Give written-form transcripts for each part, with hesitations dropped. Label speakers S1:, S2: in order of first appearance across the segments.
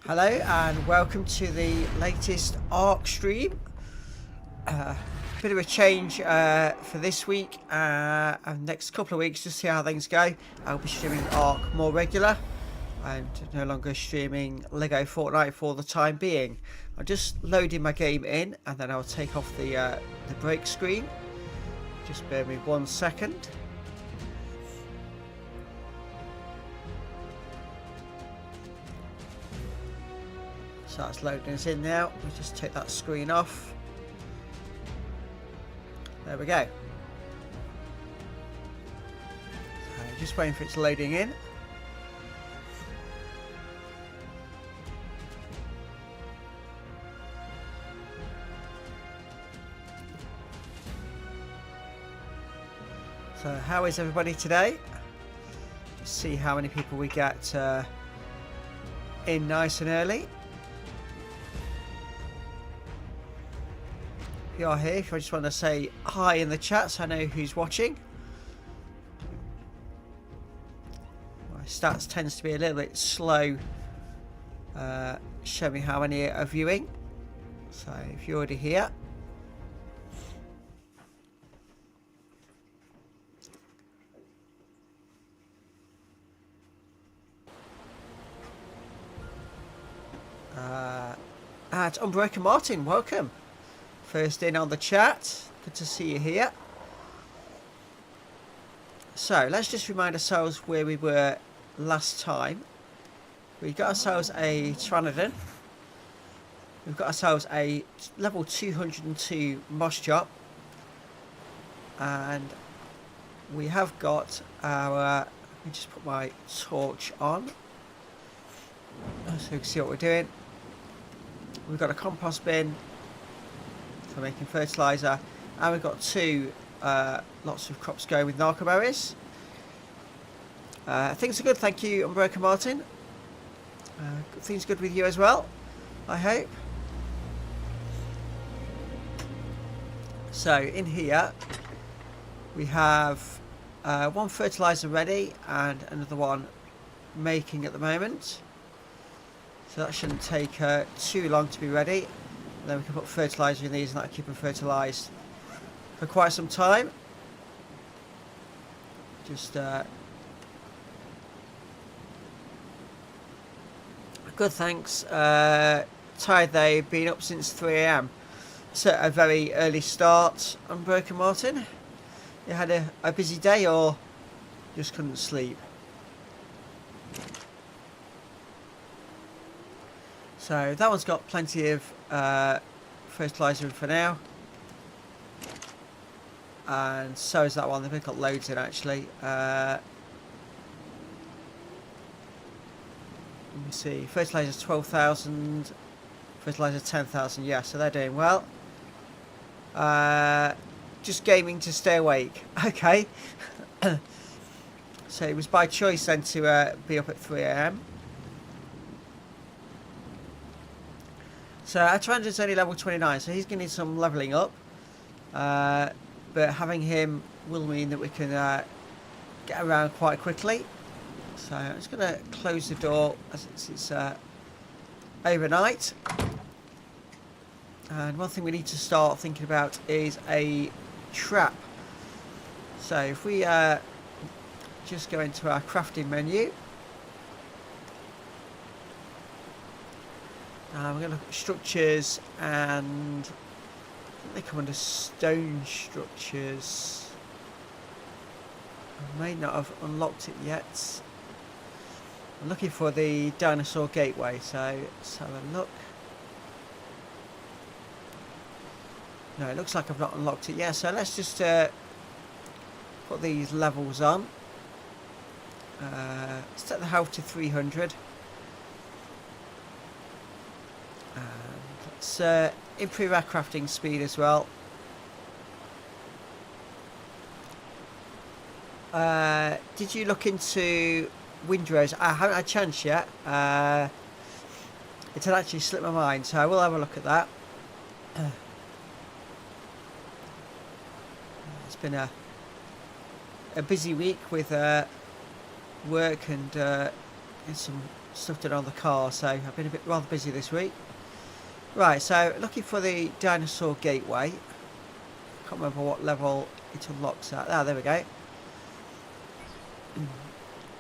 S1: Hello and welcome to the latest ARK stream. Bit of a change for this week and next couple of weeks to see how things go. I'll be streaming ARK more regular and no longer streaming Lego Fortnite for the time being. I'm just loading my game in and then I'll take off the break screen. Just bear with me 1 second. So that's loading us in now. We'll just take that screen off. There we go. So just waiting for it to loading in. So how is everybody today? Let's see how many people we get in nice and early. If you are here, if I just want to say hi in the chat so I know who's watching. My stats tends to be a little bit slow show me how many are viewing. So if you're already here. At Unbroken Martin, welcome. First in on the chat. Good to see you here. So let's just remind ourselves where we were last time. We got ourselves a Pteranodon. We've got ourselves a level 202 Moss Chop. And we have got our... let me just put my torch on so we can see what we're doing. We've got a compost bin for making fertilizer, and we've got lots of crops going with narco berries. Things are good, thank you, Unbroken Martin. Things good with you as well, I hope. So in here we have one fertilizer ready and another one making at the moment. So that shouldn't take too long to be ready. And then we can put fertiliser in these and that'll keep them fertilised for quite some time. Just good, thanks. Tired though, been up since 3 AM. So a very early start. Unbroken Martin, you had a busy day or just couldn't sleep? So that one's got plenty of fertiliser in for now, and so is that one. They've got loads in actually. Let me see, fertiliser 12,000, fertiliser 10,000. Yeah, so they're doing well. Just gaming to stay awake. Okay. So it was by choice then to be up at 3 AM. So our Pteranodon's only level 29, so he's going to need some levelling up. But having him will mean that we can get around quite quickly. So I'm just going to close the door as it's overnight. And one thing we need to start thinking about is a trap. So if we just go into our crafting menu. We're going to look at structures, and I think they come under stone structures. I may not have unlocked it yet. I'm looking for the dinosaur gateway, so let's have a look. No, it looks like I've not unlocked it yet, so let's just put these levels on. Let's set the health to 300. And let's improve our crafting speed as well. Did you look into windrows? I haven't had a chance yet. It had actually slipped my mind, so I will have a look at that. It's been a busy week with work and some stuff done on the car, so I've been a bit rather busy this week. Right, so looking for the dinosaur gateway. Can't remember what level it unlocks at. Ah, there we go.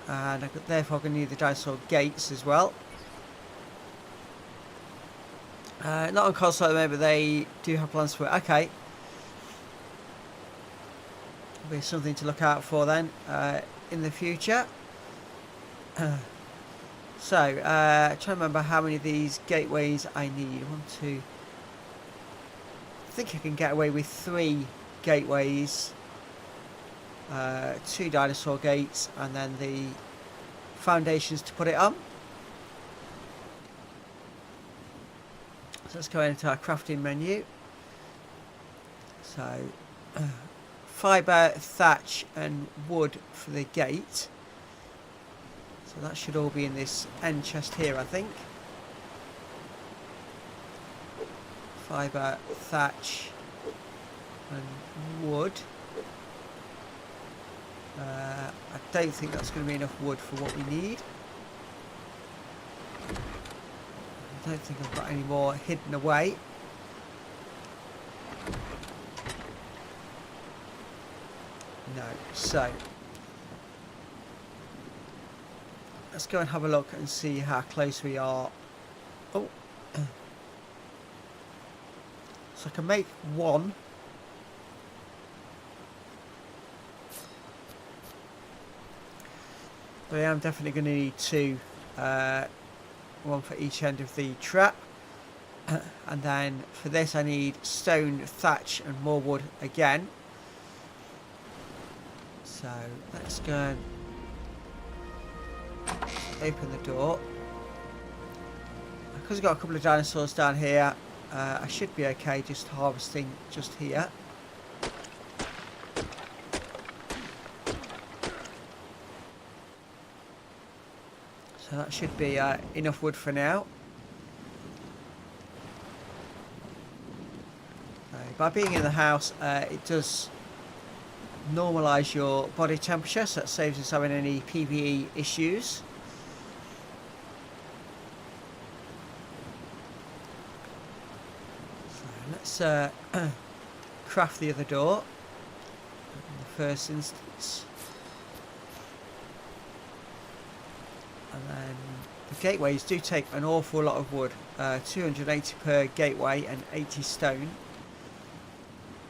S1: And therefore I'm going to need the dinosaur gates as well. Not on console at the moment, but they do have plans for it. Okay. Be something to look out for then in the future. So, trying to remember how many of these gateways I need. 1, 2. I think I can get away with 3 gateways, 2 dinosaur gates, and then the foundations to put it on. So let's go into our crafting menu. So, fibre, thatch, and wood for the gate. So that should all be in this end chest here, I think. Fibre, thatch, and wood. I don't think that's going to be enough wood for what we need. I don't think I've got any more hidden away. No, so let's go and have a look and see how close we are. Oh, so I can make 1. But I am definitely going to need 2. 1 for each end of the trap. And then for this I need stone, thatch, and more wood again. So let's go and open the door. Because I've got a couple of dinosaurs down here, I should be okay just harvesting just here. So that should be enough wood for now. By being in the house, it does normalise your body temperature, so that saves us having any PvE issues. So let's craft the other door in the first instance. And then the gateways do take an awful lot of wood, 280 per gateway and 80 stone.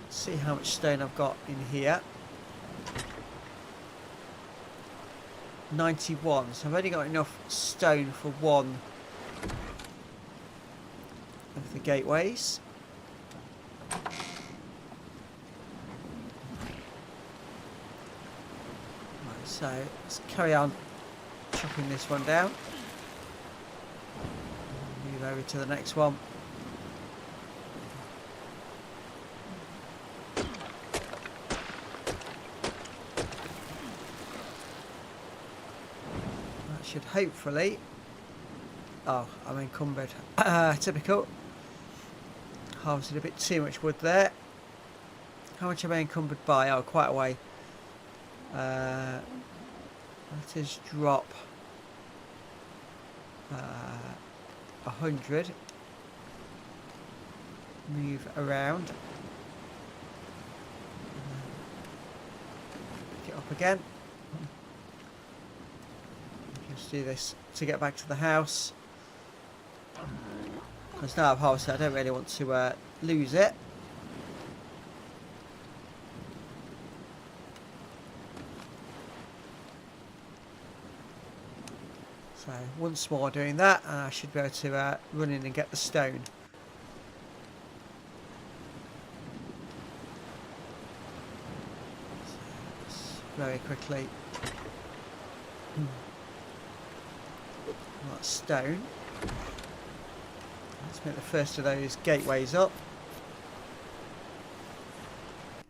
S1: Let's see how much stone I've got in here. 91, so I've only got enough stone for 1 of the gateways. Right, so let's carry on chopping this one down. Move over to the next one. Should hopefully... Oh, I'm encumbered. Typical. Harvested a bit too much wood there. How much am I encumbered by? Oh, quite a way. Let us drop 100. Move around. Pick it up again. Let's do this to get back to the house. Because now I've harvested, I don't really want to lose it. So once more doing that, and I should be able to run in and get the stone. So very quickly. That stone. Let's make the first of those gateways up.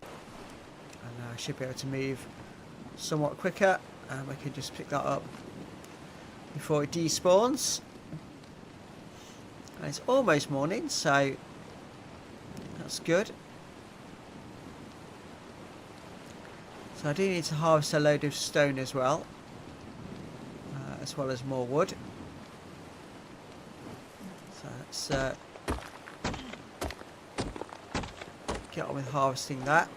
S1: And I should be able to move somewhat quicker, and we can just pick that up before it despawns. And it's almost morning, so that's good. So I do need to harvest a load of stone as well as more wood. So let's get on with harvesting that.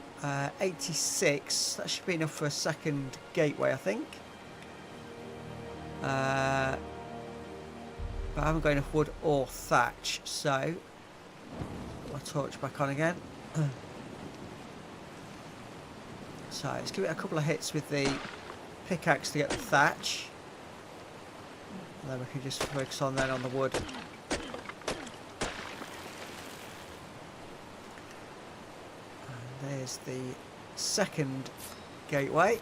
S1: 86, that should be enough for a second gateway, I think. But I haven't got enough wood or thatch, so put my torch back on again. So let's give it a couple of hits with the pickaxe to get the thatch, and then we can just focus on then on the wood. And there's the second gateway.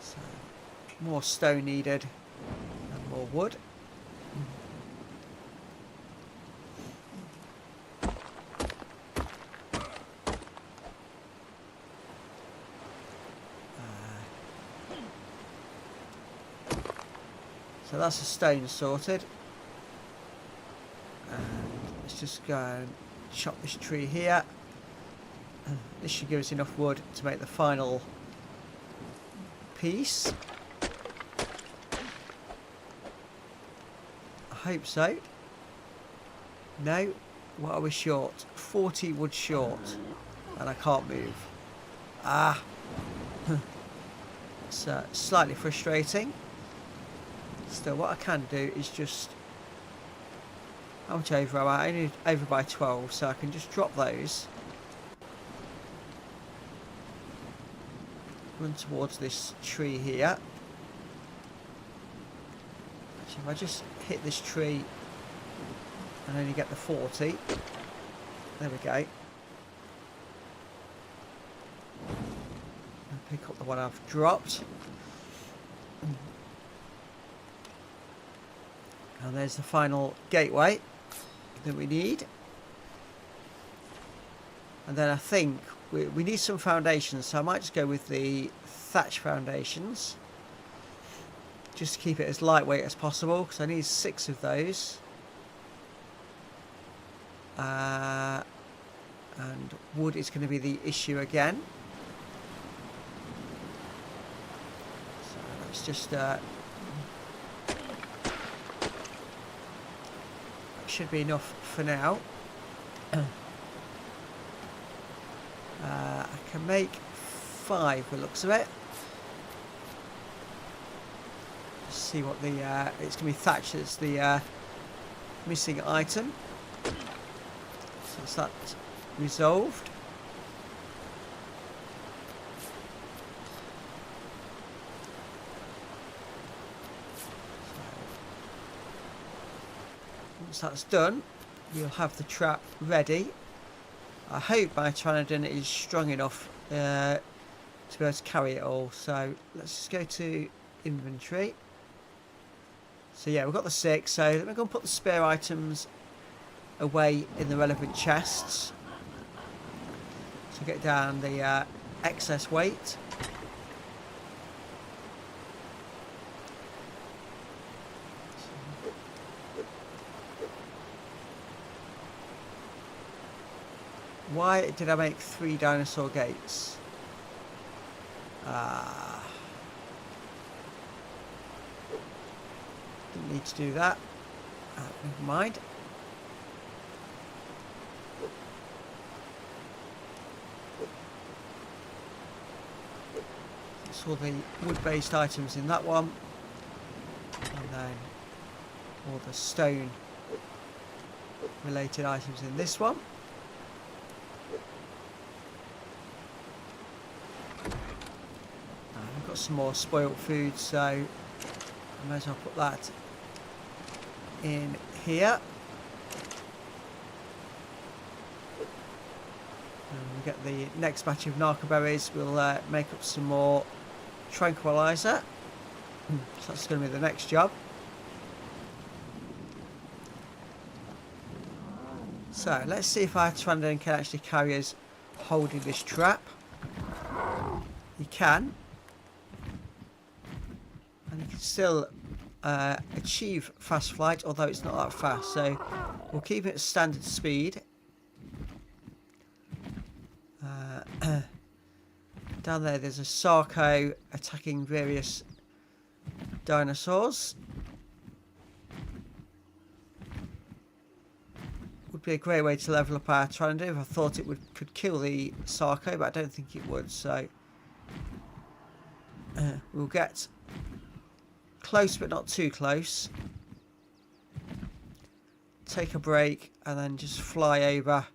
S1: So more stone needed and more wood. So that's the stone sorted. And let's just go and chop this tree here. This should give us enough wood to make the final piece. I hope so. No, what are we short? 40 wood short. And I can't move. Ah. It's slightly frustrating. Still, what I can do is just... How much over am I? I need over by 12, so I can just drop those. Run towards this tree here. So if I just hit this tree and only get the 40. There we go. And pick up the one I've dropped. And there's the final gateway that we need. And then I think we need some foundations, so I might just go with the thatch foundations. Just to keep it as lightweight as possible, because I need 6 of those. And wood is going to be the issue again. So let's just... should be enough for now. I can make 5 with the looks of it. Just see what the it's gonna be thatch that's the missing item. So is that resolved? Once that's done, you'll have the trap ready. I hope my Pteranodon is strong enough to be able to carry it all. So let's just go to inventory. So yeah, we've got the 6. So let me go and put the spare items away in the relevant chests. So get down the excess weight. Why did I make 3 dinosaur gates? Didn't need to do that. Never mind. Saw the wood-based items in that one, and then all the stone-related items in this one. I've got some more spoilt food, so I may as well put that in here. And we'll get the next batch of narco berries. We'll make up some more tranquilizer. So that's going to be the next job. So let's see if our Pteranodon can actually carry us holding this trap. He can. And he can still achieve fast flight, although it's not that fast. So we'll keep it at standard speed. Down there's a Sarco attacking various dinosaurs. would be a great way to level up our Pteranodon if I thought it could kill the Sarco, but I don't think it would. So we'll get close, but not too close. Take a break, and then just fly over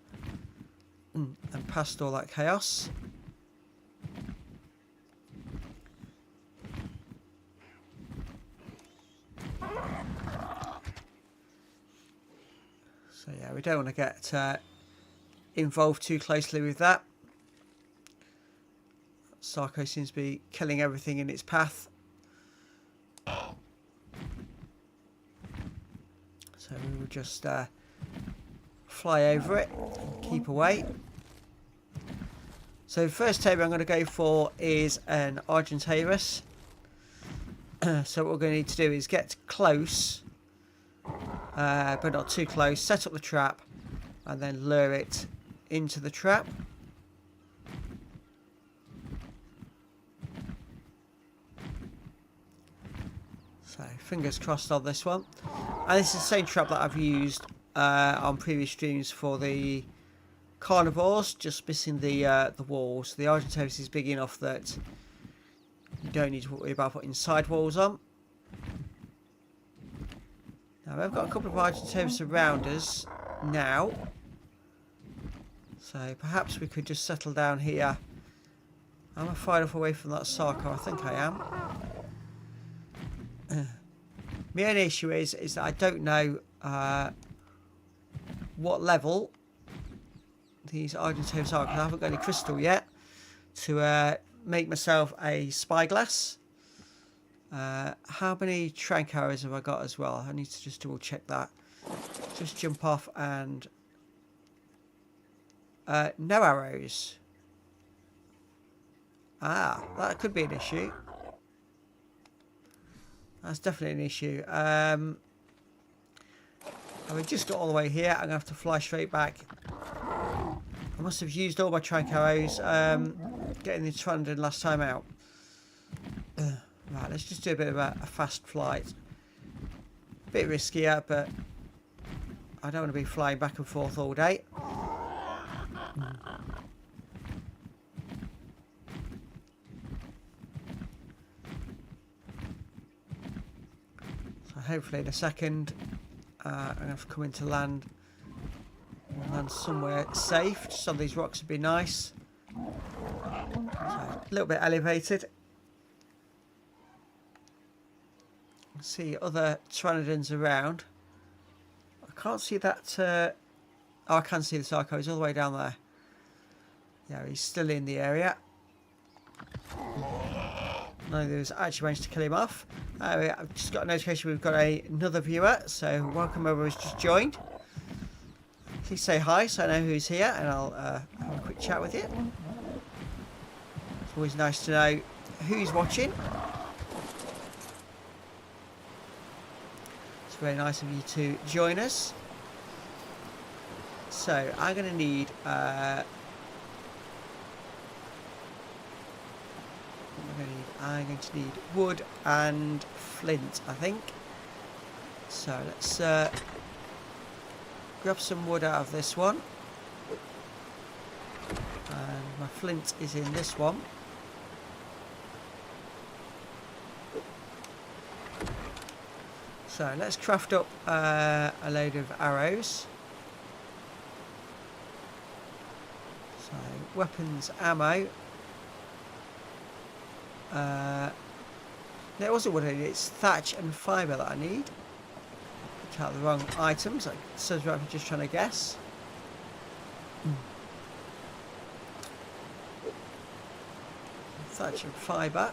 S1: and past all that chaos. So yeah, we don't want to get involved too closely with that. Sarco seems to be killing everything in its path. So we will just fly over it and keep away. So the first tame I'm going to go for is an Argentavis. So what we're going to need to do is get close, but not too close, set up the trap, and then lure it into the trap. So fingers crossed on this one. And this is the same trap that I've used on previous streams for the carnivores, just missing the walls. The Argentavis is big enough that you don't need to worry about putting side walls on. Now we've got a couple of Argentavis around us now, so perhaps we could just settle down here. Am I far enough away from that Sarco? I think I am. My only issue is that I don't know what level these Argentavis are, because I haven't got any crystal yet to make myself a spyglass. How many trank arrows have I got as well? I need to just double check that. Just jump off and no arrows. That could be an issue. That's definitely an issue. And we just got all the way here. I'm going to have to fly straight back. I must have used all my trank arrows getting the Pteranodon last time out. Right, let's just do a bit of a fast flight. Bit riskier, but I don't want to be flying back and forth all day. So hopefully in a second I'm going to have to come into land. Land somewhere safe. Just on these rocks would be nice. So, a little bit elevated. See other Pteranodons around. I can't see that. Oh, I can see the Sarco. He's all the way down there. Yeah, he's still in the area. Neither's actually managed to kill him off. I've just got a notification we've got another viewer. So welcome whoever has just joined. Please say hi so I know who's here, and I'll have a quick chat with you. It's always nice to know who's watching. It's very nice of you to join us. So I'm going to need I'm going to need wood and flint, I think. So let's grab some wood out of this one. And my flint is in this one. So let's craft up a load of arrows. So weapons, ammo. No, it wasn't wood I need, it's thatch and fibre that I need. Picked out the wrong items, like so I'm just trying to guess. Thatch and fibre.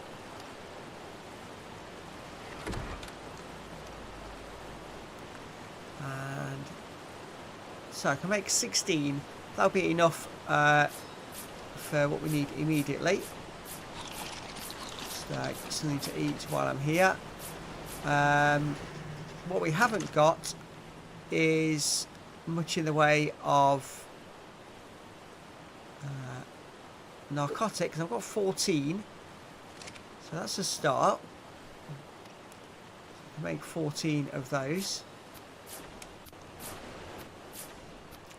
S1: And so I can make 16. That'll be enough for what we need immediately. So something to eat while I'm here. What we haven't got is much in the way of narcotics. I've got 14, so that's a start. I can make 14 of those.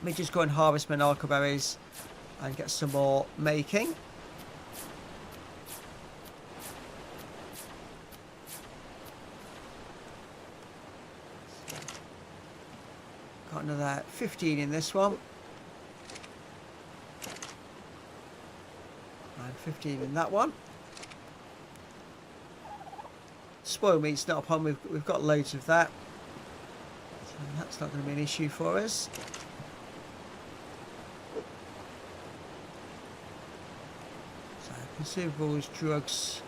S1: Let me just go and harvest my narco berries and get some more making. Got another 15 in this one. And 15 in that one. Spoiled meat's not a problem. We've got loads of that. So that's not going to be an issue for us. So consumables, drugs,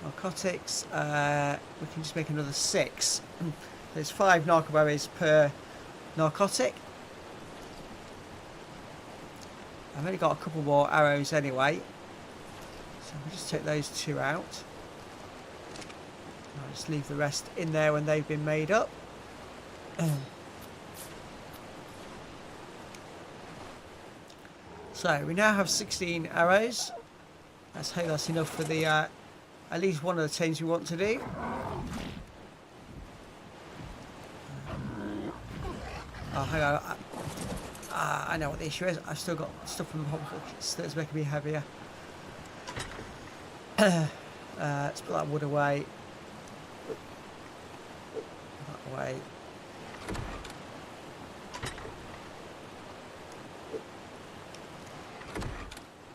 S1: narcotics. We can just make another 6. There's 5 narco berries per narcotic. I've only got a couple more arrows anyway, so we'll just take those 2 out. I'll just leave the rest in there when they've been made up. So we now have 16 arrows. Let's hope that's enough for the at least one of the tames we want to do. Oh, hang on. I know what the issue is. I've still got stuff from the hobby that's making me heavier. Let's put that wood away. That away.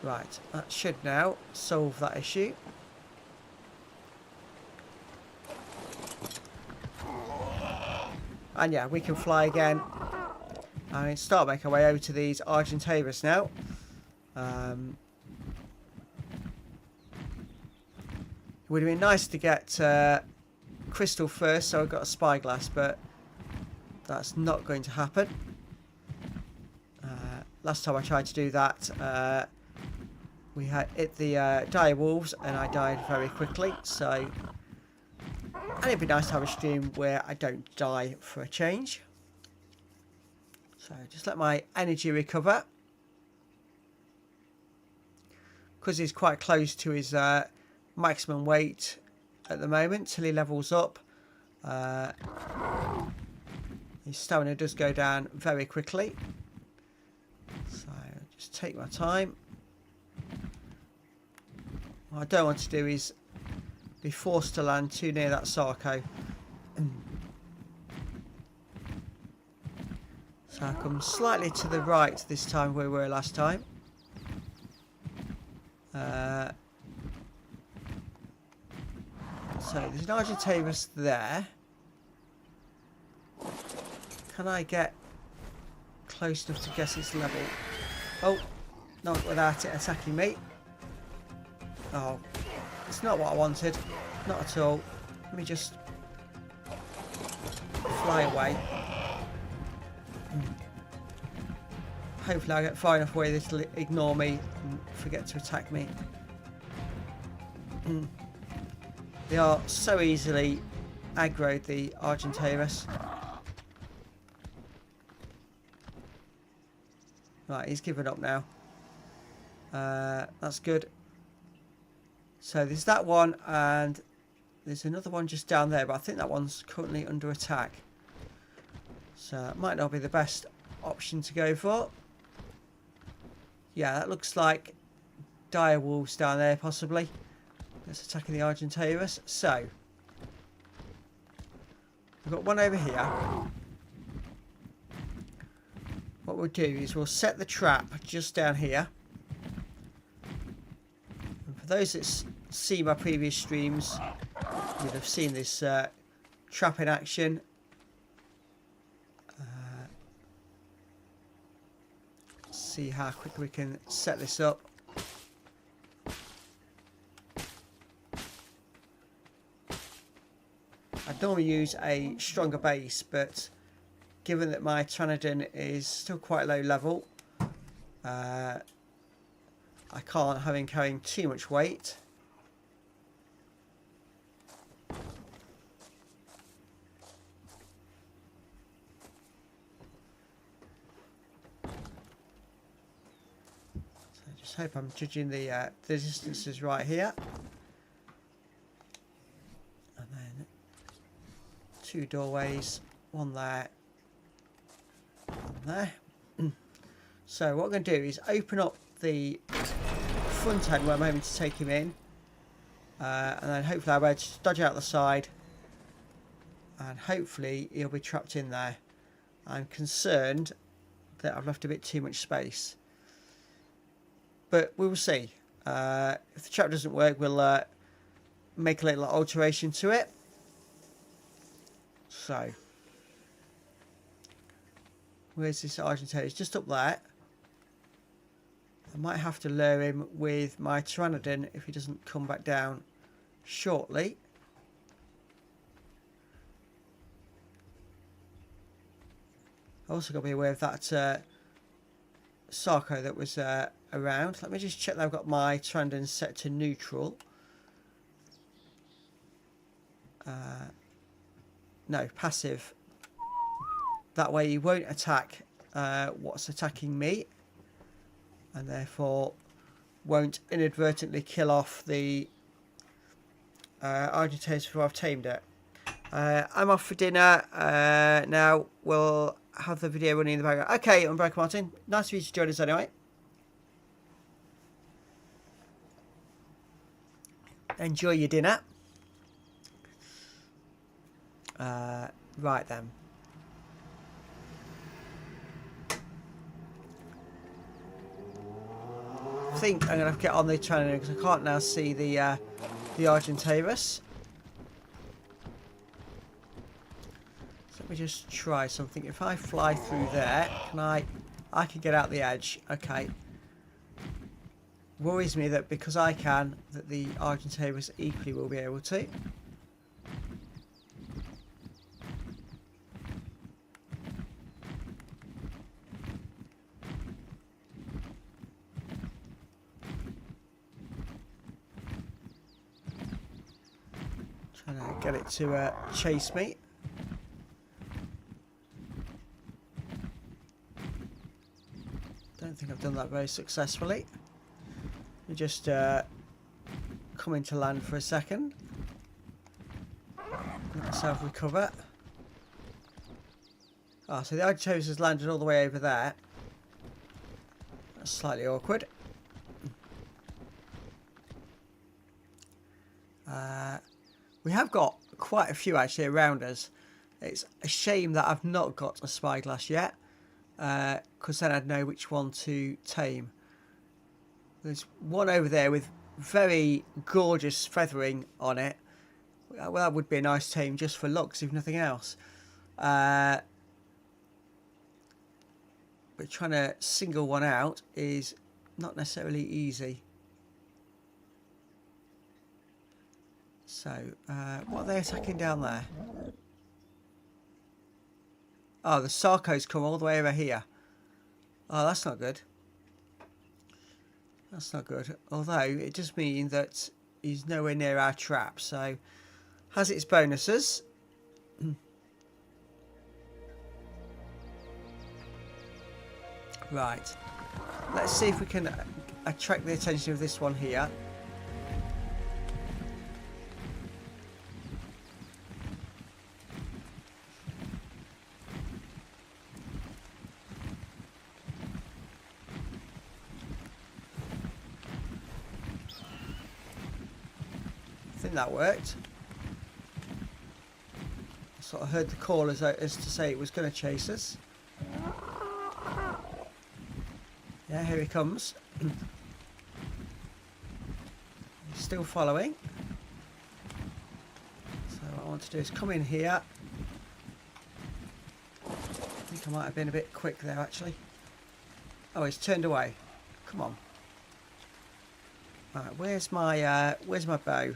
S1: Right, that should now solve that issue. And yeah, we can fly again. And start making our way over to these Argentavis now. It would have been nice to get crystal first, so I've got a spyglass, but that's not going to happen. Last time I tried to do that, we had hit the dire wolves, and I died very quickly. So, and it'd be nice to have a stream where I don't die for a change. So just let my energy recover, because he's quite close to his maximum weight at the moment till he levels up. His stamina does go down very quickly, so just take my time. What I don't want to do is be forced to land too near that Sarco. So I come slightly to the right this time where we were last time. So there's an Argentavis there. Can I get close enough to guess its level? Oh, not without it attacking me. Oh, it's not what I wanted. Not at all. Let me just fly away. Hopefully I get far enough away that it'll ignore me and forget to attack me. They are so easily aggroed, the Argentavis. Right, he's given up now. That's good. So there's that one, and there's another one just down there, but I think that one's currently under attack. So it might not be the best option to go for. Yeah, that looks like dire wolves down there, possibly. That's attacking the Argentavis. So we've got one over here. What we'll do is we'll set the trap just down here. And for those that see my previous streams, you'd have seen this trap in action. See how quick we can set this up. I'd normally use a stronger base, but given that my Pteranodon is still quite low level, I can't have him carrying too much weight. Just hope I'm judging the distances right here. And then 2 doorways, one there, one there. So what I'm going to do is open up the front end where I'm aiming to take him in. And then hopefully I'll be able to dodge out the side. And hopefully he'll be trapped in there. I'm concerned that I've left a bit too much space. But we will see. If the trap doesn't work, we'll make a little alteration to it. So, where's this Argentine? It's just up there. I might have to lure him with my Pteranodon if he doesn't come back down shortly. I also got to be aware of that Sarco that was around. Let me just check that I've got my Pteranodon set to neutral. No, passive. That way he won't attack what's attacking me, and therefore won't inadvertently kill off the Argentavis before I've tamed it. I'm off for dinner. Now we'll have the video running in the background. Okay, I'm Broken Martin. Nice of you to join us anyway. Enjoy your dinner. Right then. I think I'm going to have to get on the trainer because I can't now see the Argentavis. So let me just try something. If I fly through there, can I can get out the edge. Okay. Worries me that because I can, that the Argentavis equally will be able to. Trying to get it to chase me. Don't think I've done that very successfully. You just come into land for a second. Let myself recover. Ah, so the Argentavis has landed all the way over there. That's slightly awkward. We have got quite a few actually around us. It's a shame that I've not got a spyglass yet, because then I'd know which one to tame. There's one over there with very gorgeous feathering on it. Well, that would be a nice tame just for looks, if nothing else. But trying to single one out is not necessarily easy. So, what are they attacking down there? Oh, the Sarco's come all the way over here. Oh, that's not good. That's not good. Although, it does mean that he's nowhere near our trap, so has its bonuses. Right. Let's see if we can attract the attention of this one here. I think that worked. I sort of heard the call as to say it was going to chase us. Yeah, here he comes. He's still following. So what I want to do is come in here. I think I might have been a bit quick there actually. Oh, he's turned away. Come on. Right, where's my bow?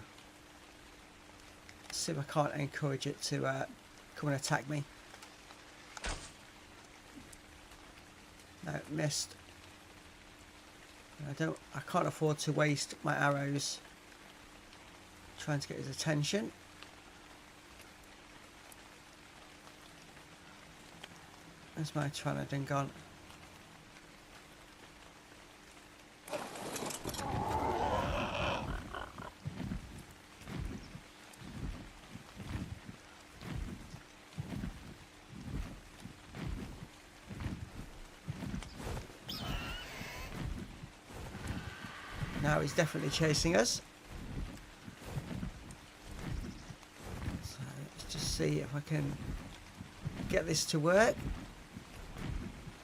S1: Let's see if I can't encourage it to come and attack me. No, missed. I can't afford to waste my arrows trying to get his attention. Where's my Pteranodon gone? Now he's definitely chasing us. So let's just see if I can get this to work.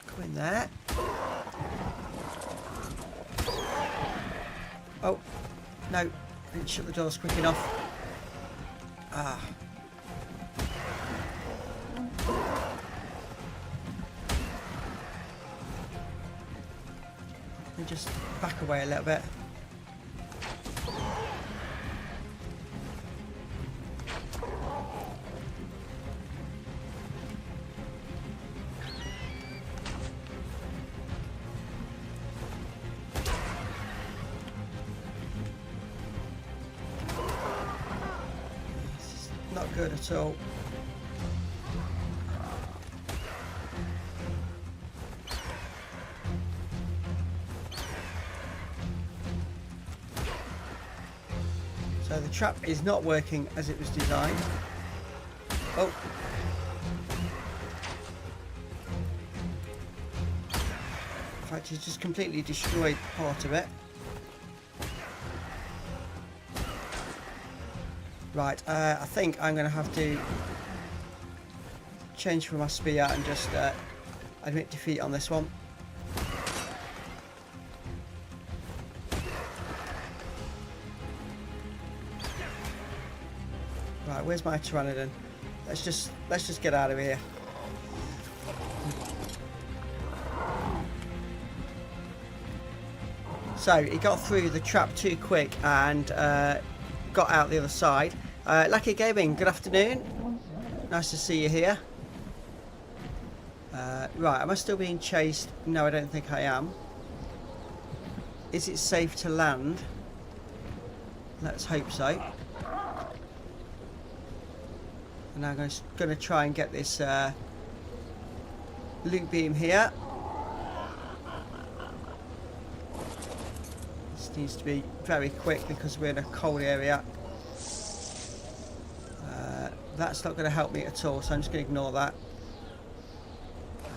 S1: Come in there. Oh, no. Didn't shut the doors quick enough. Ah. Let me just back away a little bit. Not good at all. So the trap is not working as it was designed. Oh. In fact, it's just completely destroyed part of it. Right, I think I'm going to have to change from my spear and just admit defeat on this one. Right, where's my pteranodon? Let's just get out of here. So he got through the trap too quick and got out the other side. Lucky Gaming, good afternoon. Nice to see you here. Right, am I still being chased? No, I don't think I am. Is it safe to land? Let's hope so. And I'm going to try and get this loot beam here. This needs to be very quick because we're in a cold area. That's not going to help me at all, so I'm just going to ignore that.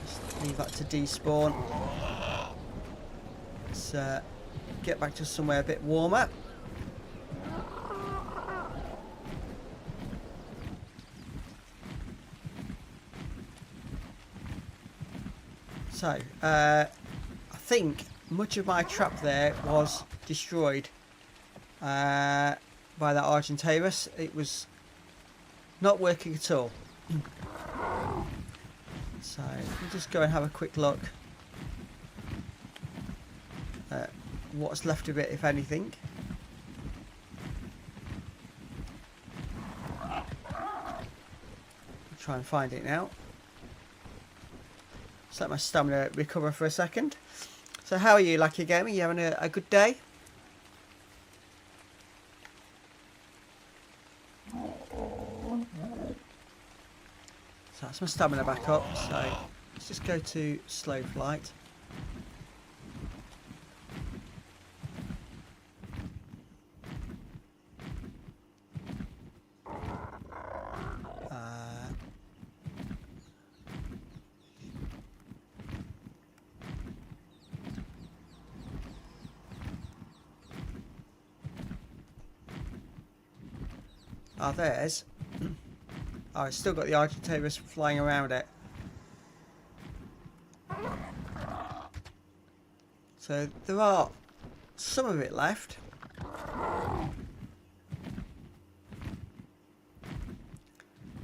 S1: Just leave that to despawn. Let's get back to somewhere a bit warmer. So, I think much of my trap there was destroyed by that Argentaurus. It was not working at all. So, we'll just go and have a quick look at what's left of it, if anything. I'll try and find it now. Just let my stamina recover for a second. So how are you, Lucky Gamer? You having a good day? So that's my stamina back up. So let's just go to slow flight. Oh, there's. Oh, it's still got the Argentaurus flying around it. So there are some of it left.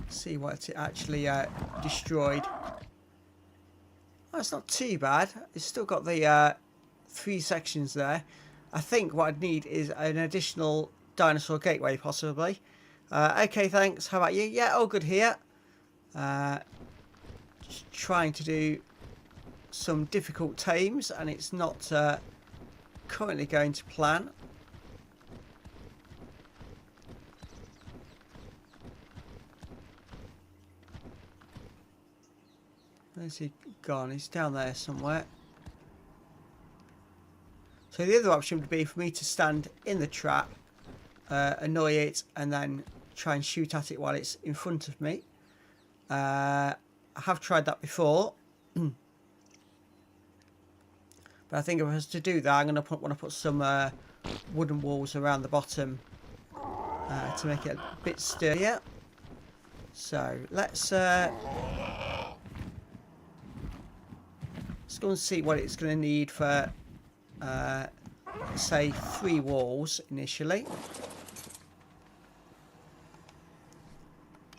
S1: See what it actually destroyed. Oh, it's not too bad. It's still got the 3 sections there. I think what I'd need is an additional dinosaur gateway, possibly. Okay, thanks. How about you? Yeah, all good here. Just trying to do some difficult tames, and it's not currently going to plan. Where's he gone? He's down there somewhere. So the other option would be for me to stand in the trap, annoy it, and then try and shoot at it while it's in front of me. I have tried that before. But I think if I was to do that, I'm going to want to put some wooden walls around the bottom to make it a bit sturdier. So let's go and see what it's going to need for, say, 3 walls initially.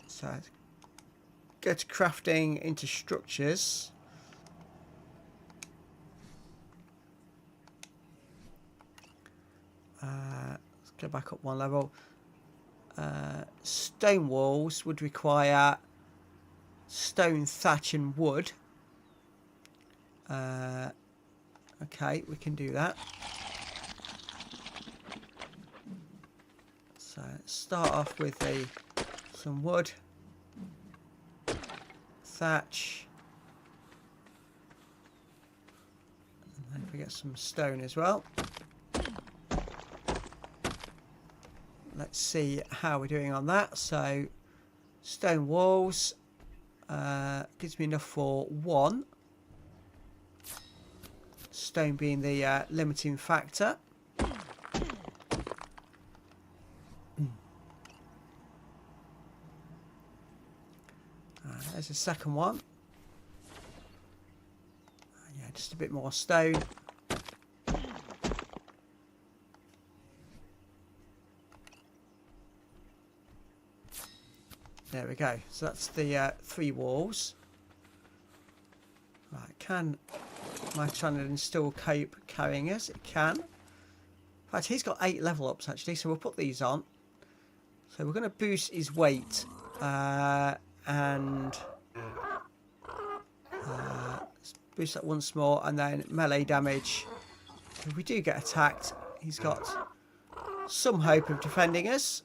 S1: So go to crafting into structures. Let's go back up 1 level. Stone walls would require stone, thatch and wood. Okay, we can do that. So let's start off with some wood, thatch, and then we get some stone as well. Let's see how we're doing on that. So stone walls gives me enough for 1. Stone being the limiting factor. There's the second one. Yeah, just a bit more stone. There we go. So that's the 3 walls. Right, can my Tranodon still cope carrying us? It can. In fact, he's got 8 level ups actually, so we'll put these on. So we're going to boost his weight and let's boost that once more, and then melee damage. So if we do get attacked, he's got some hope of defending us.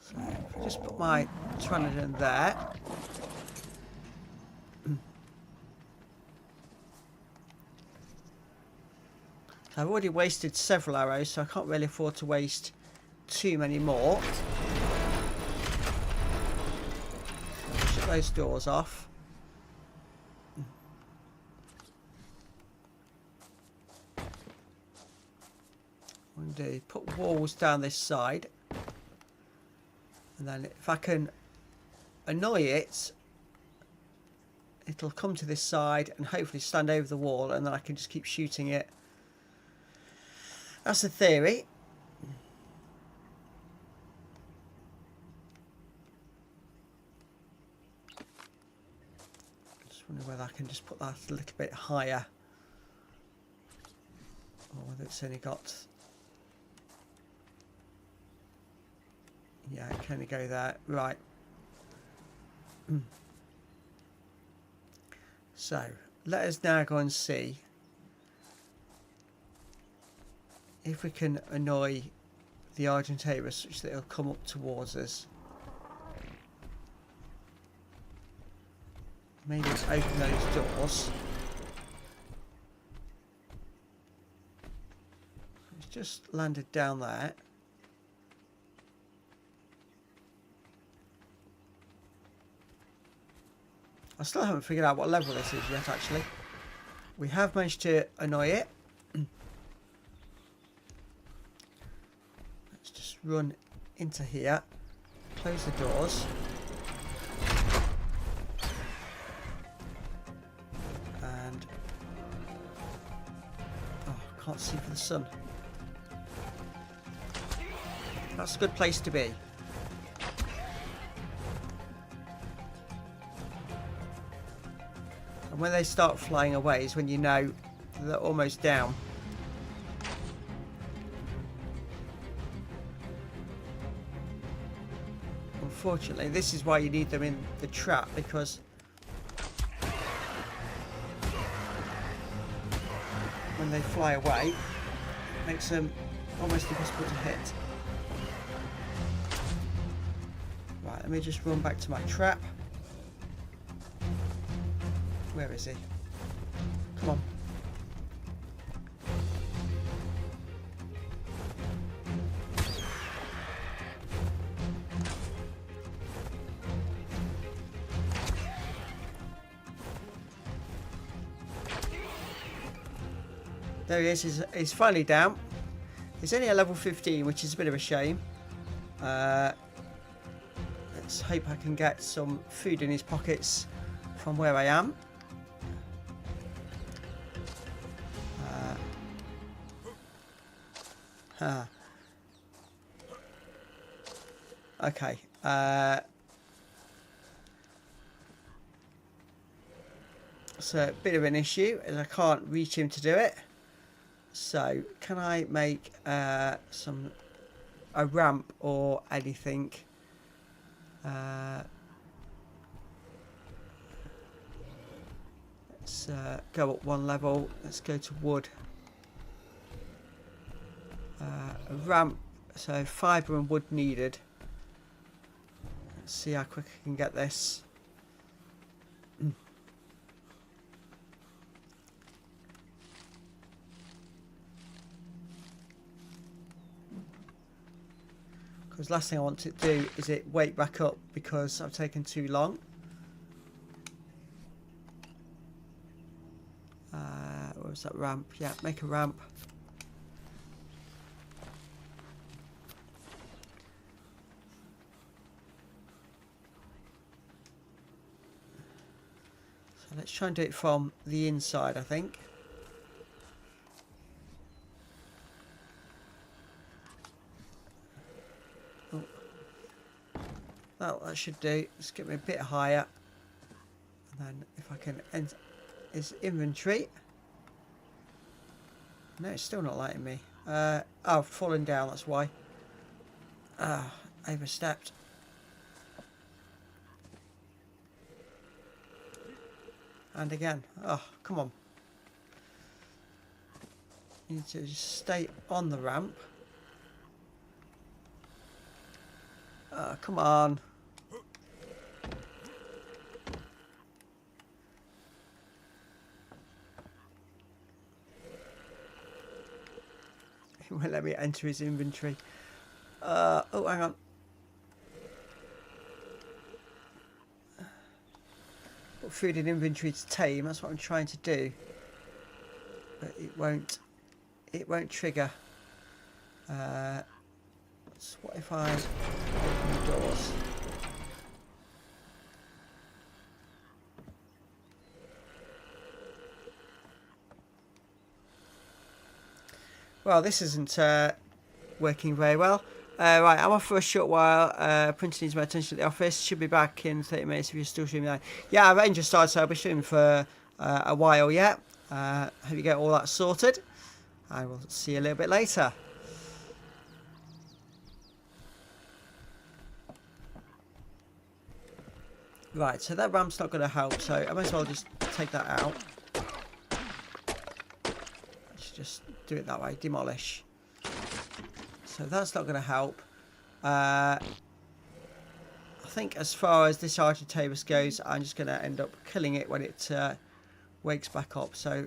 S1: So if I just put my Tranodon there. I've already wasted several arrows, so I can't really afford to waste too many more. So shut those doors off. I'm going to put walls down this side. And then if I can annoy it, it'll come to this side and hopefully stand over the wall, and then I can just keep shooting it. That's the theory. Just wonder whether I can just put that a little bit higher, or whether it's only got... Yeah, it can only go there. Right. So, let us now go and see if we can annoy the Argentavis such that it'll come up towards us. Maybe it's open those doors. It's just landed down there. I still haven't figured out what level this is yet, actually. We have managed to annoy it. Let's just run into here. Close the doors. And... oh, can't see for the sun. That's a good place to be. And when they start flying away is when you know they're almost down. Unfortunately, this is why you need them in the trap, because when they fly away, it makes them almost impossible to hit. Right, let me just run back to my trap. Where is he? Come on. There he is. He's finally down. He's only at level 15, which is a bit of a shame. Let's hope I can get some food in his pockets from where I am. Okay. So a bit of an issue as I can't reach him to do it. So can I make a ramp or anything? Let's go up one level. Let's go to wood. A ramp. So fibre and wood needed. Let's see how quick I can get this. Because last thing I want to do is it wake back up because I've taken too long. Where was that ramp? Yeah, make a ramp. So let's try and do it from the inside, I think. Well, that should do. Just get me a bit higher. And then if I can enter his inventory. No, it's still not letting me. Oh, I've fallen down, that's why. Overstepped. And again. Oh, come on. You need to just stay on the ramp. Come on. He won't let me enter his inventory. Oh, hang on. Put food in inventory to tame. That's what I'm trying to do. But it won't. It won't trigger. So what if I open the doors? Well, this isn't working very well. Right, I'm off for a short while. Printer needs my attention at the office. Should be back in 30 minutes if you're still streaming now. Yeah, I've just started, so I'll be streaming for a while yet. Hope you get all that sorted. I will see you a little bit later. Right, so that ramp's not going to help, so I might as well just take that out. Let's just do it that way, demolish. So that's not going to help. I think as far as this Argentavis goes, I'm just going to end up killing it when it wakes back up. So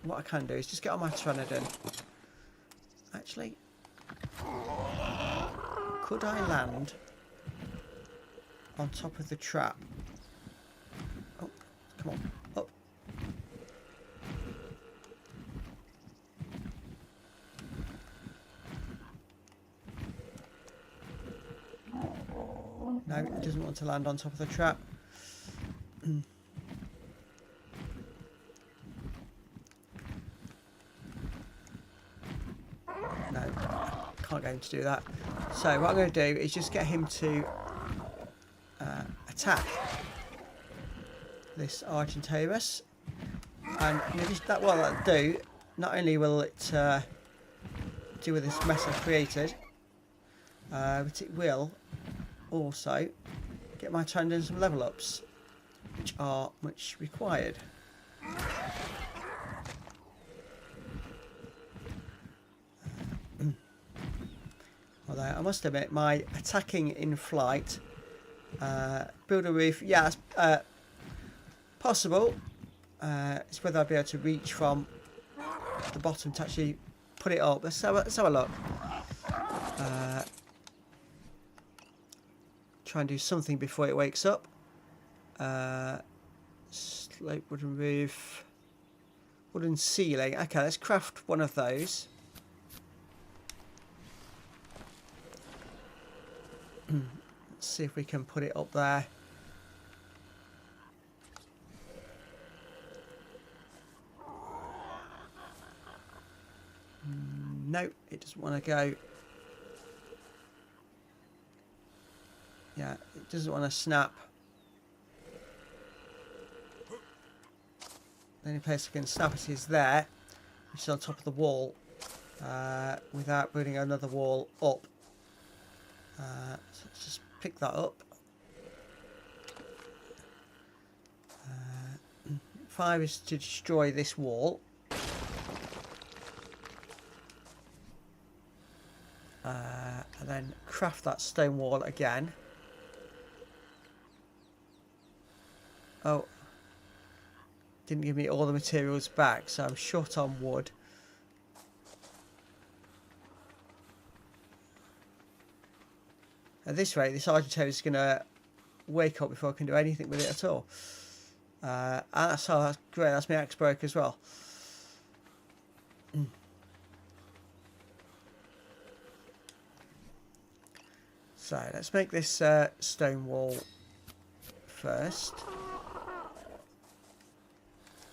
S1: what I can do is just get on my Pteranodon. Actually, could I land on top of the trap? Oh, come on. Oh. No, it doesn't want to land on top of the trap. No, can't get him to do that. So what I'm going to do is just get him to attack this Argentavis, and what that'll do, not only will it deal with this mess I've created, but it will also get my Pteranodon some level ups, which are much required. Although I must admit, my attacking in flight, build a roof, yeah, possible. It's whether I'll be able to reach from the bottom to actually put it up. Let's have a look. Try and do something before it wakes up. Slope wooden roof. Wooden ceiling. Okay, let's craft one of those. Let's see if we can put it up there. No, it doesn't want to go. Yeah, it doesn't want to snap. The only place I can snap it is there, which is on top of the wall, without building another wall up. So let's just pick that up. 5 is to destroy this wall. And then craft that stone wall again. Oh, didn't give me all the materials back, so I'm short on wood. At this rate, this Argento is going to wake up before I can do anything with it at all. And that's great. That's my axe broke as well. So let's make this stone wall first.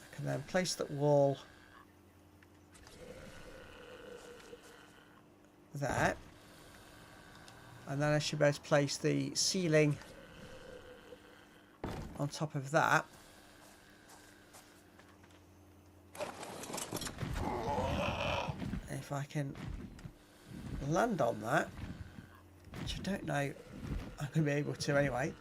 S1: I can then place that wall there. And then I should be able to place the ceiling on top of that. If I can land on that, which I don't know I'm going to be able to anyway.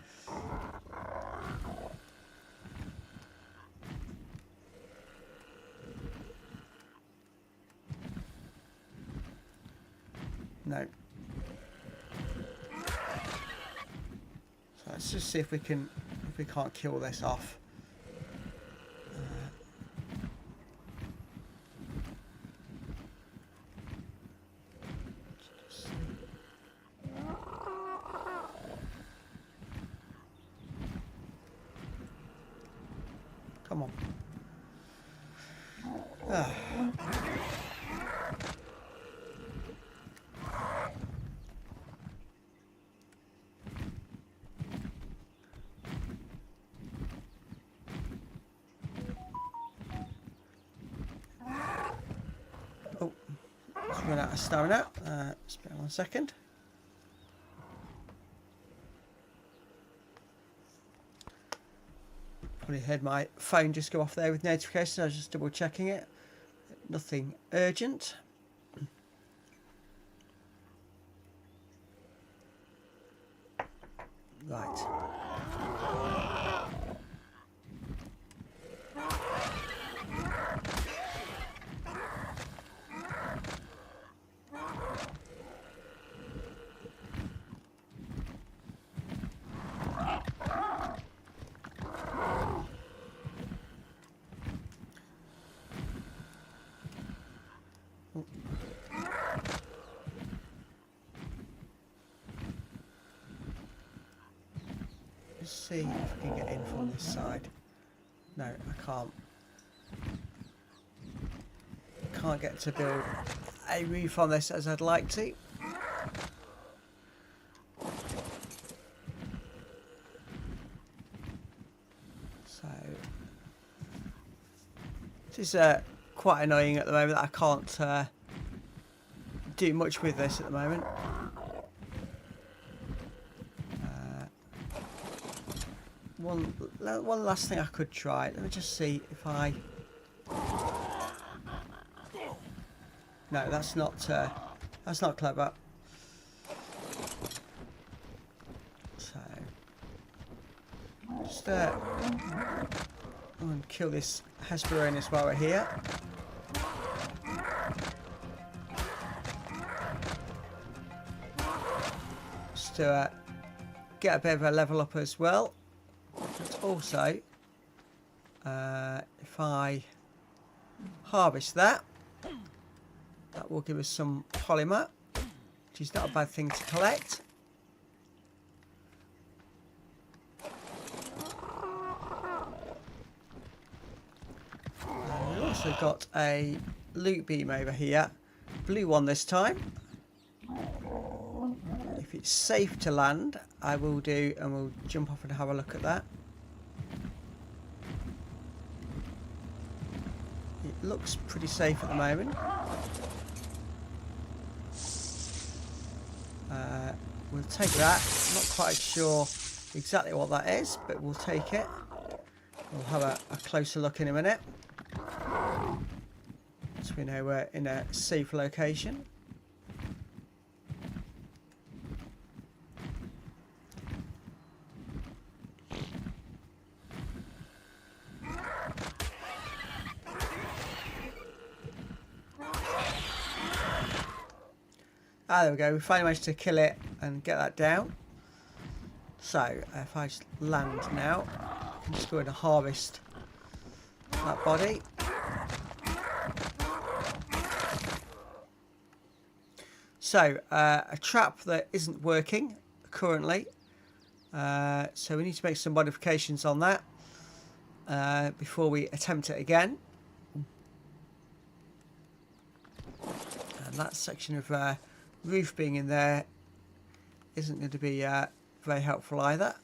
S1: No. So let's just see if we can't kill this off. Come on. Oh, just run out of stamina. Spare 1 second. Probably heard my phone just go off there with notifications. I was just double checking it. Nothing urgent. Right. Let's see if I can get in from this side. No, I can't. Can't get to build a roof on this as I'd like to. So this is quite annoying at the moment. I can't do much with this at the moment. One last thing I could try. Let me just see if I... No, that's not clever. So just go and kill this Hesperornis while we're here. Just to get a bit of a level up as well. But also, if I harvest that, that will give us some polymer, which is not a bad thing to collect. also got a loot beam over here. Blue one this time. If it's safe to land, I will do, and we'll jump off and have a look at that. It looks pretty safe at the moment. We'll take that. I'm not quite sure exactly what that is, but we'll take it. We'll have a closer look in a minute, so we know we're in a safe location. Ah, there we go. We finally managed to kill it and get that down. So, if I just land now, I can just go and harvest that body. So, a trap that isn't working currently. So we need to make some modifications on that before we attempt it again. And that section of roof being in there isn't going to be very helpful either.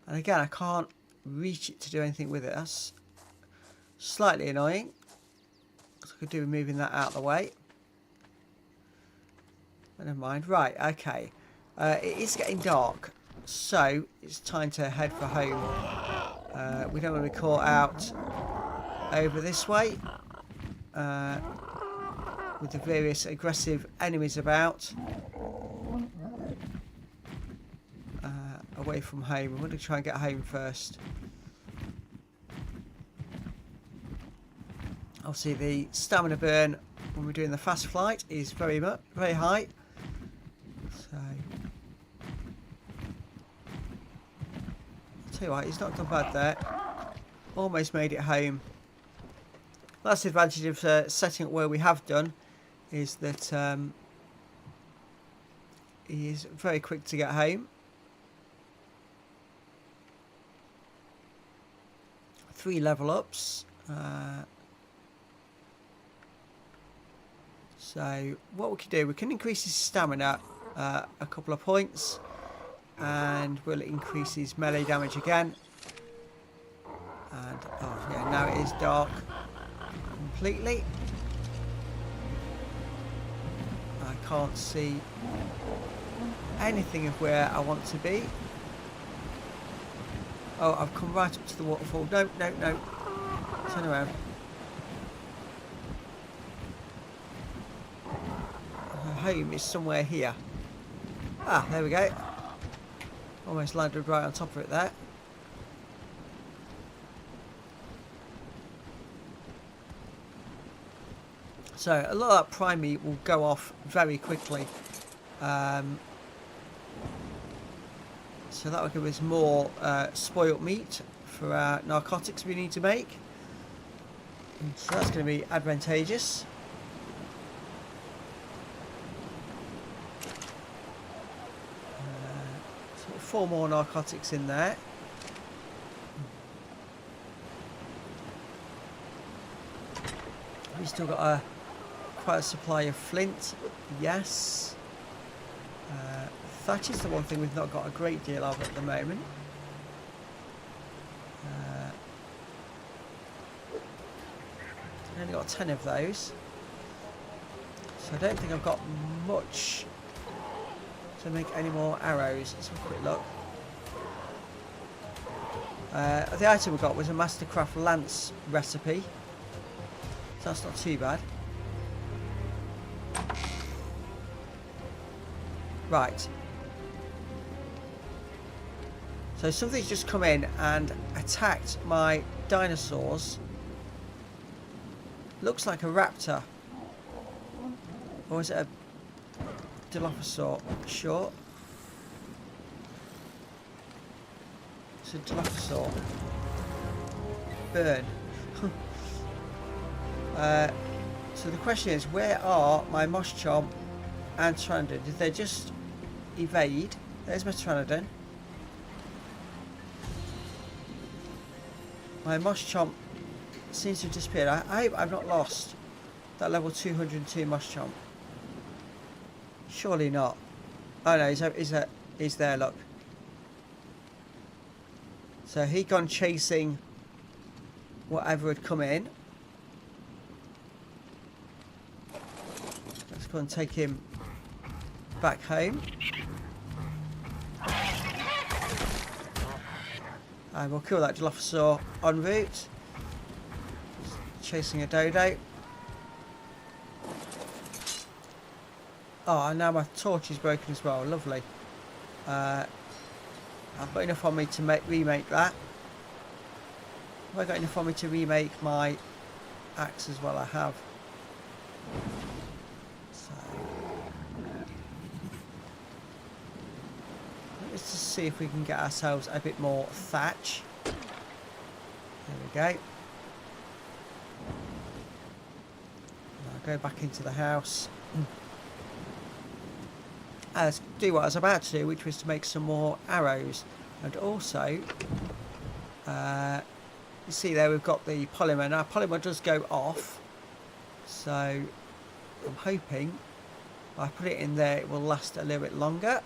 S1: And again, I can't reach it to do anything with it. That's slightly annoying. So I could do with moving that out of the way. But never mind. Right, okay. It is getting dark, so it's time to head for home. We don't want to be caught out over this way with the various aggressive enemies about. Away from home. I'm going to try and get home first. Obviously the stamina burn when we're doing the fast flight is very high. So I'll tell you what, he's not done bad there. Almost made it home. That's the advantage of setting up where we have done, is that he is very quick to get home. 3 level ups. So what we can do, we can increase his stamina a couple of points, and we'll increase his melee damage again. And oh yeah, now it is dark completely. I can't see anything of where I want to be. Oh, I've come right up to the waterfall. No, no, no. Turn around. Her home is somewhere here. Ah, there we go. Almost landed right on top of it there. So a lot of that prime meat will go off very quickly. So that will give us more spoilt meat for our narcotics we need to make. And so that's going to be advantageous. So 4 more narcotics in there. We've still got quite a supply of flint. Yes. Thatch is the one thing we've not got a great deal of at the moment. I've only got 10 of those. So I don't think I've got much to make any more arrows. Let's have a quick look. The item we got was a Mastercraft Lance recipe. So that's not too bad. Right. So something's just come in and attacked my dinosaurs. Looks like a raptor. Or is it a Dilophosaur? Sure. It's a Dilophosaur. Burn. So the question is, where are my Moschomp and Pteranodon? Did they just evade? There's my Pteranodon. My Moschomp seems to have disappeared. I hope I've not lost that level 202 Moschamp. Surely not. Oh no, he's there, look. So he gone chasing whatever had come in. Let's go and take him back home. And we'll kill that Dilophosaur en route. Chasing a dodo. Oh, and now my torch is broken as well. Lovely. I've got enough on me to remake that. Have I got enough on me to remake my axe as well? I have. So let's just see if we can get ourselves a bit more thatch. There we go. I'll go back into the house. Let's do what I was about to do, which was to make some more arrows. And also, you see there we've got the polymer. Now polymer does go off, so I'm hoping if I put it in there it will last a little bit longer.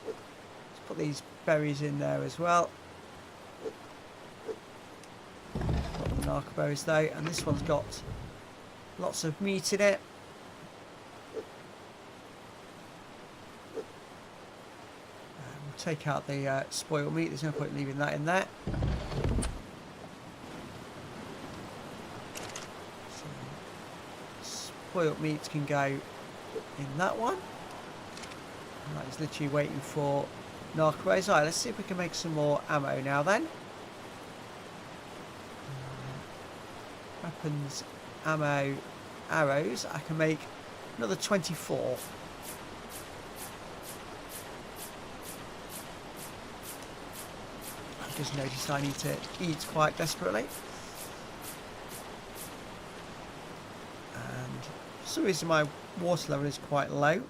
S1: Let's put these berries in there as well. Got the narco berries though, and this one's got lots of meat in it. Take out the spoiled meat. There's no point leaving that in there. So, spoiled meat can go in that one. And that is literally waiting for narco berries. Alright, let's see if we can make some more ammo now then. Weapons, ammo, arrows. I can make another 24. Just noticed I need to eat quite desperately, and for some reason my water level is quite low,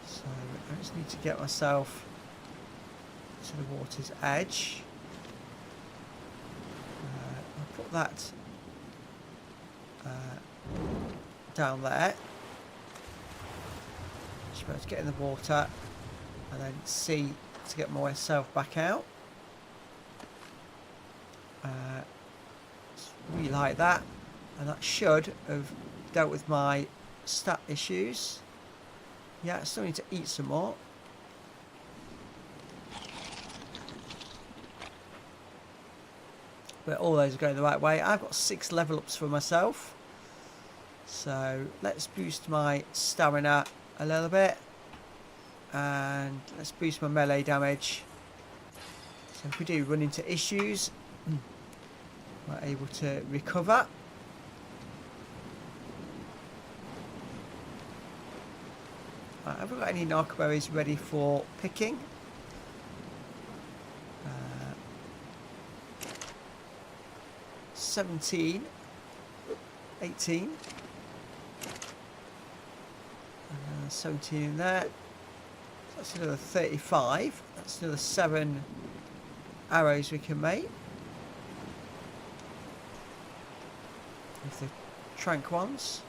S1: so I just need to get myself to the water's edge. I'll put that down there. Just about to get in the water and then C to get myself back out. Really like that, and that should have dealt with my stat issues. Yeah, I still need to eat some more. But all those are going the right way. I've got 6 level ups for myself, so let's boost my stamina a little bit. And let's boost my melee damage. So if we do run into issues, we're able to recover. Right, have we got any narco berries ready for picking? 17, 18, 17 in there. That's another 35. That's another 7 arrows we can make with the trank ones.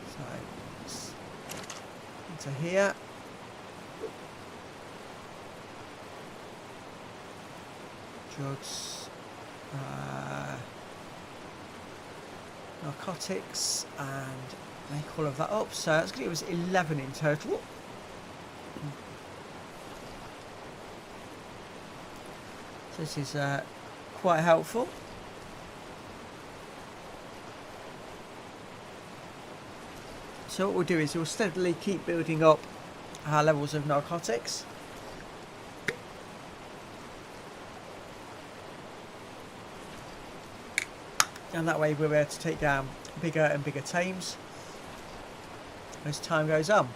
S1: So into here. Drugs, narcotics, and make all of that up. So that's going to give us 11 in total. So this is quite helpful. So what we'll do is we'll steadily keep building up our levels of narcotics. And that way we're able to take down bigger and bigger tames as time goes on.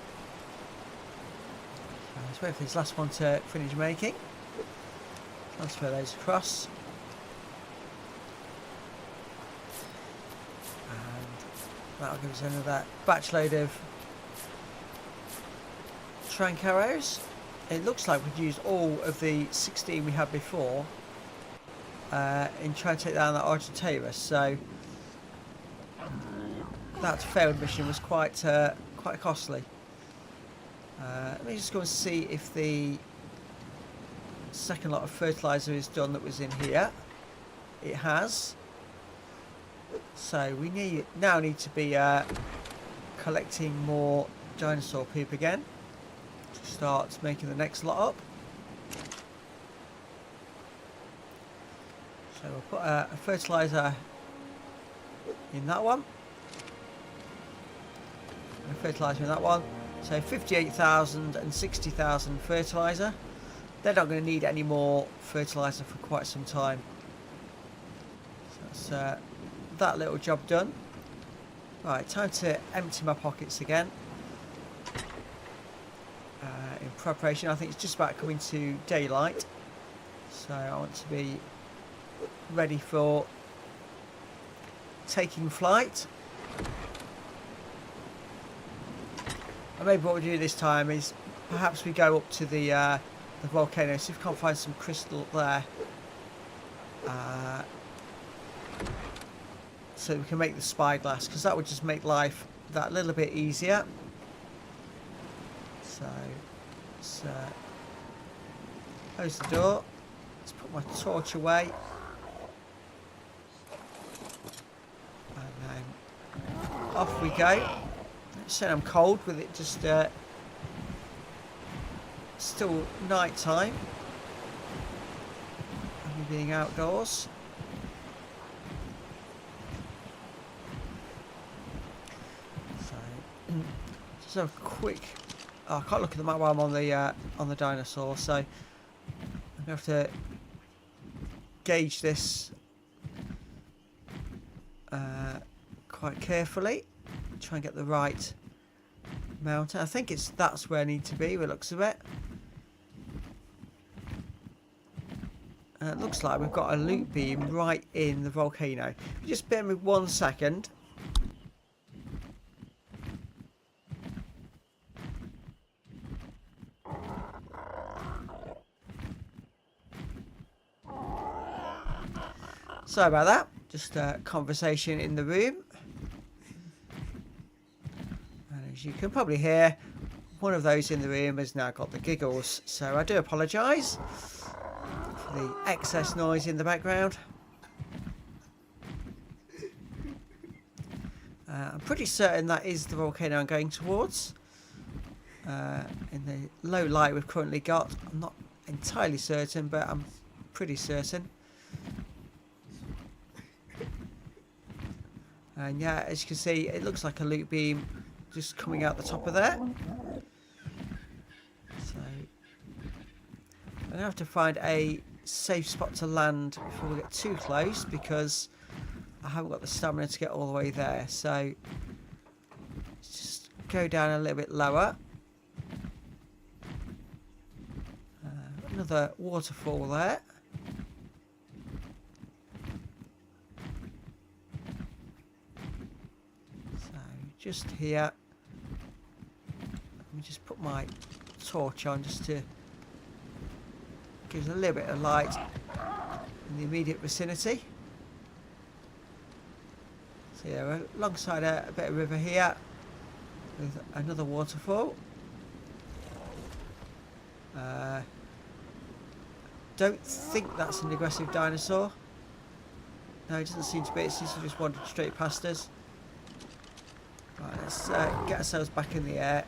S1: Let's wait for this last one to finish making. Transfer those across. And that'll give us another batch load of trank arrows. it looks like we'd used all of the 16 we had before in trying to take down that Argentavis. So that failed mission was quite costly. Let me just go and see if the second lot of fertilizer is done that was in here. It has. So we now need to be collecting more dinosaur poop again to start making the next lot up. So we'll put a fertilizer in that one. And a fertilizer in that one. So 58,000 and 60,000 fertilizer. They're not going to need any more fertilizer for quite some time. So that's that little job done. Right, time to empty my pockets again. In preparation, I think it's just about coming to daylight. So I want to be ready for taking flight. And maybe what we do this time is perhaps we go up to the volcano, see if we can't find some crystal there. So we can make the spyglass, because that would just make life that little bit easier. So let's close the door. Let's put my torch away. And then off we go. Said I'm cold with it just still night time and being outdoors. So just have a quick. Oh, I can't look at the map while I'm on the dinosaur, so I'm gonna have to gauge this quite carefully. Try and get the right mountain. I think that's where I need to be, by the looks of it. It looks like we've got a loot beam right in the volcano. Just bear with me 1 second. Sorry about that. Just a conversation in the room. As you can probably hear, one of those in the room has now got the giggles, so I do apologise for the excess noise in the background. I'm pretty certain that is the volcano I'm going towards. In the low light we've currently got, I'm not entirely certain, but I'm pretty certain. And yeah, as you can see, it looks like a loot beam just coming out the top of there. So I'm going to have to find a safe spot to land before we get too close, because I haven't got the stamina to get all the way there. So let's just go down a little bit lower. Another waterfall there. So just here. Let me just put my torch on just to give us a little bit of light in the immediate vicinity. So yeah, we're alongside a bit of river here with another waterfall. Don't think that's an aggressive dinosaur. No, it doesn't seem to be. It seems to just wandered straight past us. Right, let's get ourselves back in the air.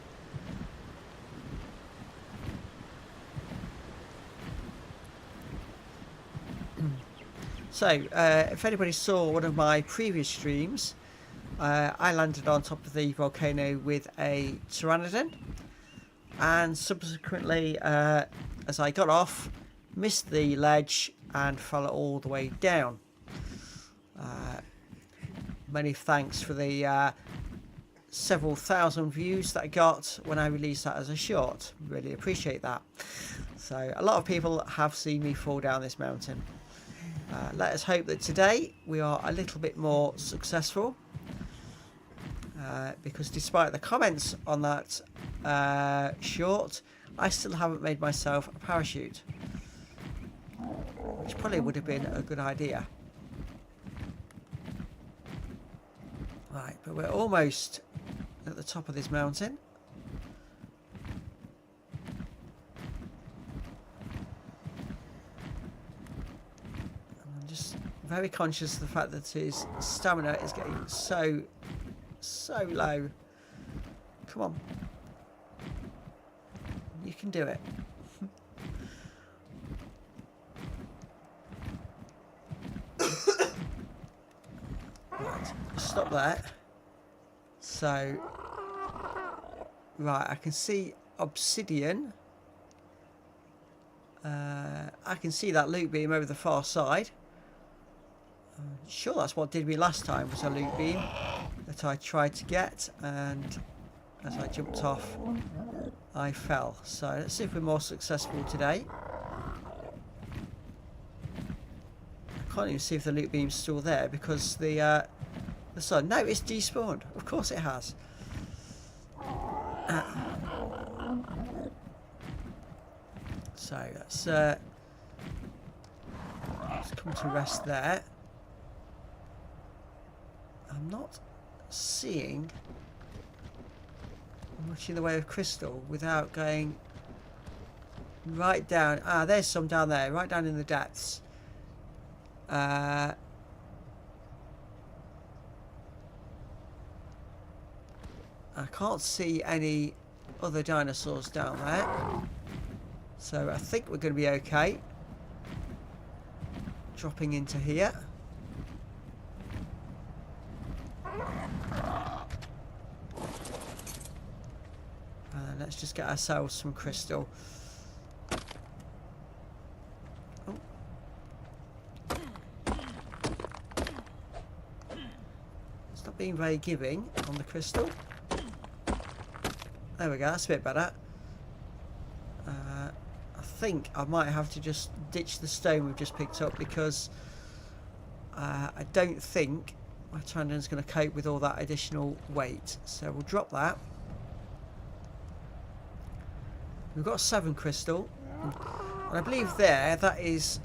S1: So, if anybody saw one of my previous streams, I landed on top of the volcano with a pteranodon, and subsequently, as I got off, missed the ledge and fell all the way down. Many thanks for the several thousand views that I got when I released that as a short. Really appreciate that. So a lot of people have seen me fall down this mountain. Let us hope that today we are a little bit more successful, because despite the comments on that short, I still haven't made myself a parachute, which probably would have been a good idea. Right, but we're almost at the top of this mountain. I'm just very conscious of the fact that his stamina is getting so low. Come on. You can do it. Right, stop there. So, right, I can see obsidian. I can see that loot beam over the far side. I'm sure that's what did me last time, was a loot beam that I tried to get, and as I jumped off I fell. So let's see if we're more successful today. I can't even see if the loot beam's still there because the sun. No, it's despawned. Of course it has. So let's come to rest there. I'm not seeing much in the way of crystal without going right down. Ah, there's some down there, right down in the depths. I can't see any other dinosaurs down there, so I think we're going to be okay. Dropping into here. And let's just get ourselves some crystal. Oh. It's not being very giving on the crystal. There we go, that's a bit better. I think I might have to just ditch the stone we've just picked up because I don't think my tendon's going to cope with all that additional weight. So we'll drop that. We've got 7 crystal. And I believe that is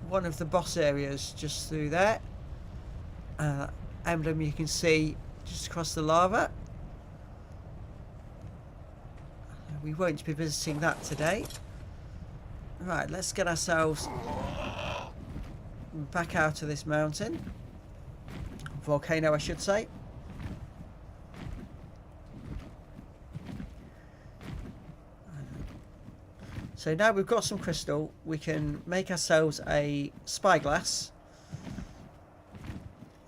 S1: one of the boss areas just through there. Emblem you can see just across the lava. We won't be visiting that today. Right, let's get ourselves back out of this mountain. Volcano, I should say. So now we've got some crystal, we can make ourselves a spyglass.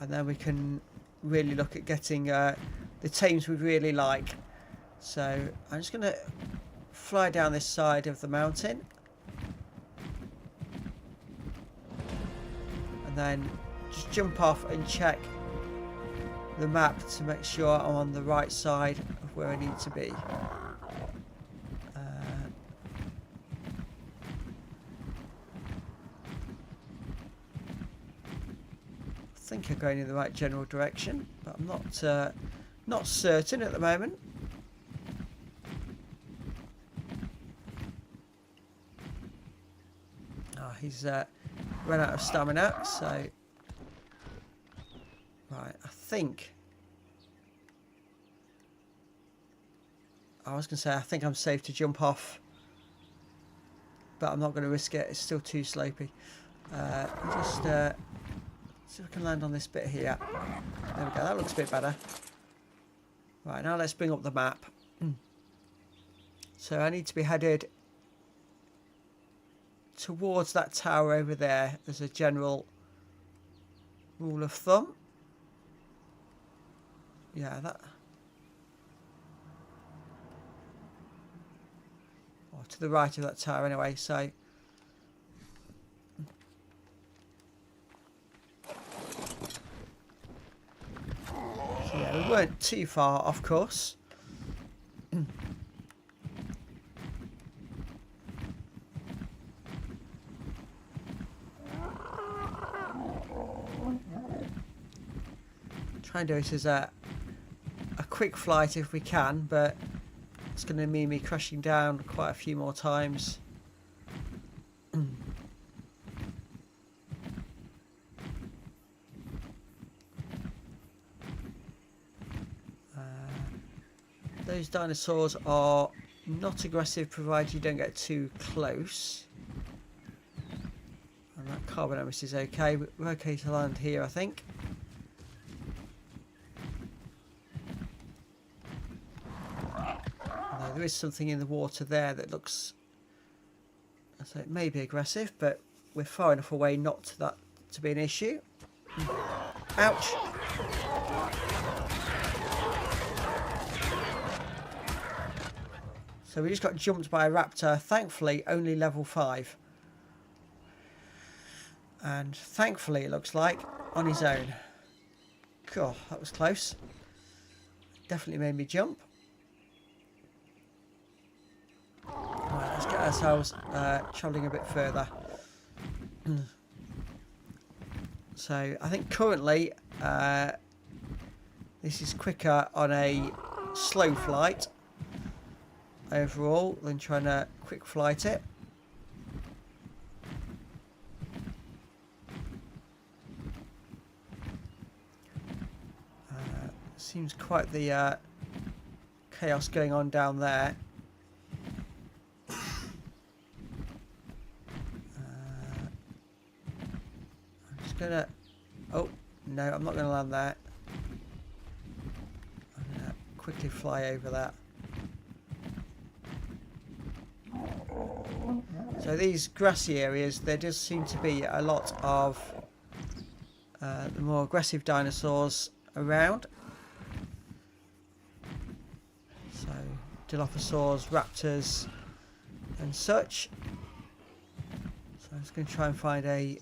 S1: And then we can really look at getting the tames we'd really like. So I'm just going to fly down this side of the mountain. And then just jump off and check the map to make sure I'm on the right side of where I need to be. I think I'm going in the right general direction, but I'm not certain at the moment. Oh, he's run out of stamina, so right, I think I was going to say I think I'm safe to jump off, but I'm not going to risk it. It's still too slopey. Just see if I can land on this bit here. There we go, that looks a bit better. Right, now let's bring up the map. So I need to be headed towards that tower over there as a general rule of thumb. Yeah, that. Or to the right of that tower anyway, so. Yeah, we weren't too far off course. Try and do it as a quick flight if we can, but It's going to mean me crashing down quite a few more times. Those dinosaurs are not aggressive provided you don't get too close. And that carbonamis is okay. We're okay to land here, I think. Although there is something in the water there that looks... So it may be aggressive, but we're far enough away not to that to be an issue. Ouch! So we just got jumped by a raptor, thankfully only level 5. And thankfully it looks like on his own. God, that was close. Definitely made me jump. Right, let's get ourselves travelling a bit further. So I think currently this is quicker on a slow flight overall than trying to quick flight it. Seems quite the chaos going on down there. I'm just gonna... Oh, no, I'm not gonna land there. I'm gonna quickly fly over that. So these grassy areas, there does seem to be a lot of the more aggressive dinosaurs around. So Dilophosaurs, raptors and such. So I'm just going to try and find a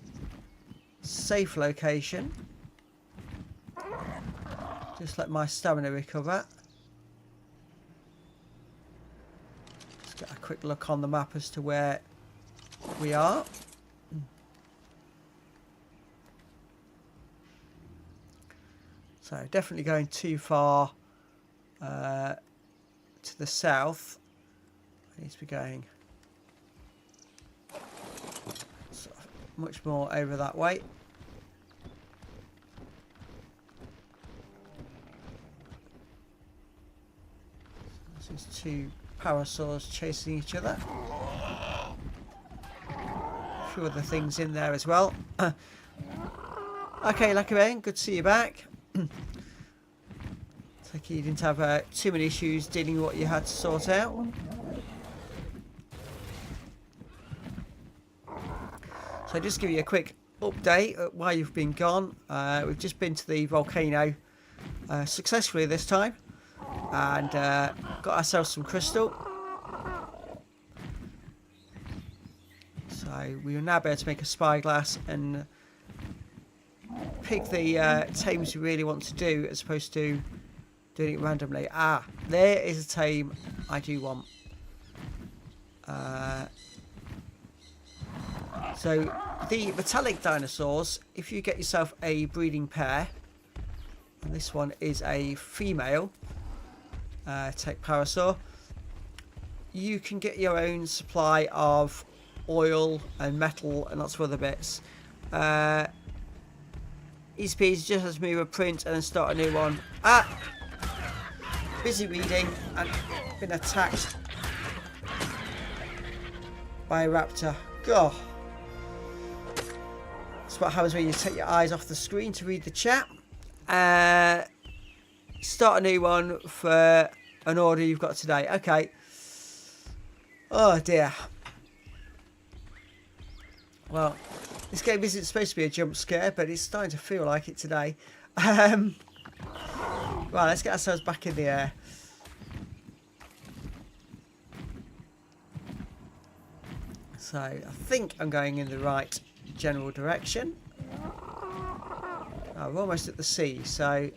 S1: safe location. Just let my stamina recover. Let's get a quick look on the map as to where we are. So definitely going too far to the south. I need to be going sort of much more over that way. So this is 2 parasaurs chasing each other. A few other things in there as well. Okay, Lucky Ben, good to see you back. Like you didn't have too many issues dealing with what you had to sort out. So just give you a quick update while you've been gone. We've just been to the volcano successfully this time and got ourselves some crystal. So we will now be able to make a spyglass and pick the tames we really want to do as opposed to doing it randomly. Ah, there is a tame I do want. So the metallic dinosaurs, if you get yourself a breeding pair, and this one is a female tech parasaur, you can get your own supply of oil and metal and lots of other bits. Easy peasy, just has to move a print and then start a new one. Ah! Busy reading and been attacked by a raptor. God. That's what happens when you take your eyes off the screen to read the chat. Start a new one for an order you've got today. Okay. Oh dear. Well, this game isn't supposed to be a jump scare, but it's starting to feel like it today. Right, let's get ourselves back in the air. So, I think I'm going in the right general direction. Oh, we're almost at the sea, so...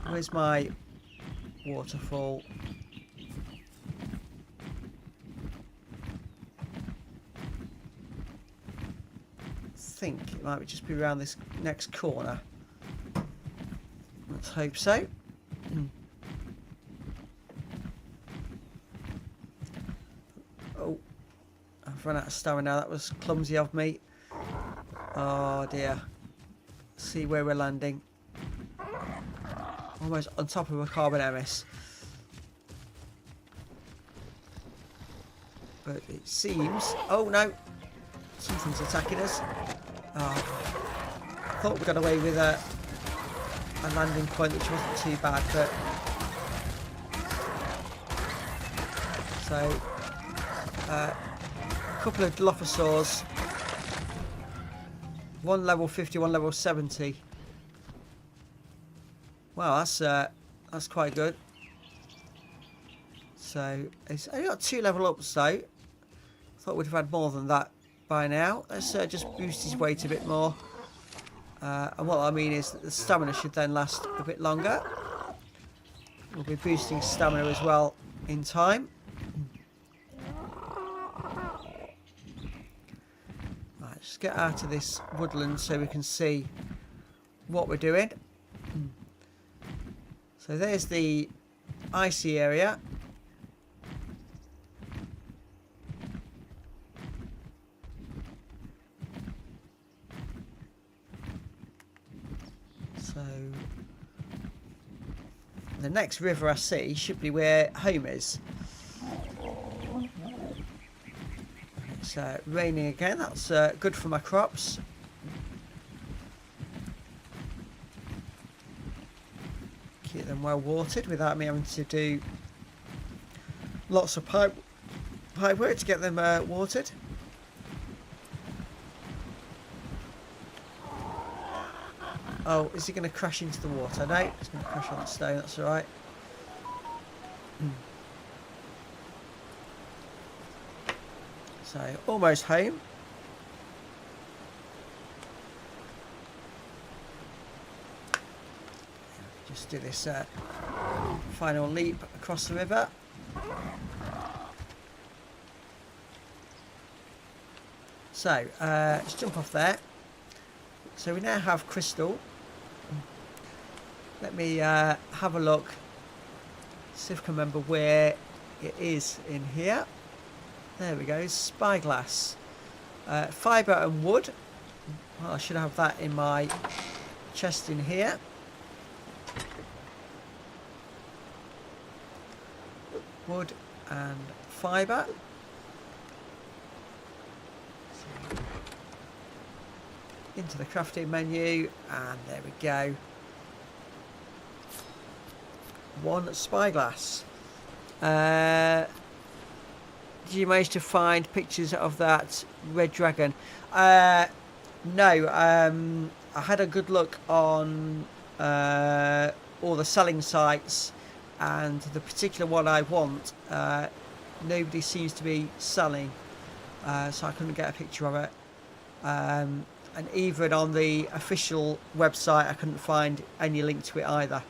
S1: where's my waterfall? I think it might just be around this next corner. Let's hope so. Oh, I've run out of stamina now. That was clumsy of me. Oh dear. See where we're landing. Almost on top of a carbon MS. But it seems... Oh no! Something's attacking us. Oh, I thought we got away with a landing point which wasn't too bad, but... So... a couple of Dilophosaurs. One level 50, one level 70. Wow, that's quite good. So it's only got 2 level ups though. Thought we'd have had more than that by now. Let's just boost his weight a bit more. And what I mean is that the stamina should then last a bit longer. We'll be boosting stamina as well in time. Right, let's get out of this woodland so we can see what we're doing. So there's the icy area. So the next river I see should be where home is. It's raining again. That's good for my crops. Keep them well watered without me having to do lots of pipe work to get them watered. Oh, is he going to crash into the water? No, he's going to crash on the stone. That's all right. So, almost home. Just do this final leap across the river. So, let's jump off there. So we now have crystal. Let me have a look. See if I can remember where it is in here. There we go, spyglass. Fibre and wood. Well, I should have that in my chest in here. Wood and fibre. Into the crafting menu, and there we go. 1 spyglass. Did you manage to find pictures of that red dragon? No. I had a good look on all the selling sites, and the particular one I want, nobody seems to be selling, so I couldn't get a picture of it. And even on the official website I couldn't find any link to it either.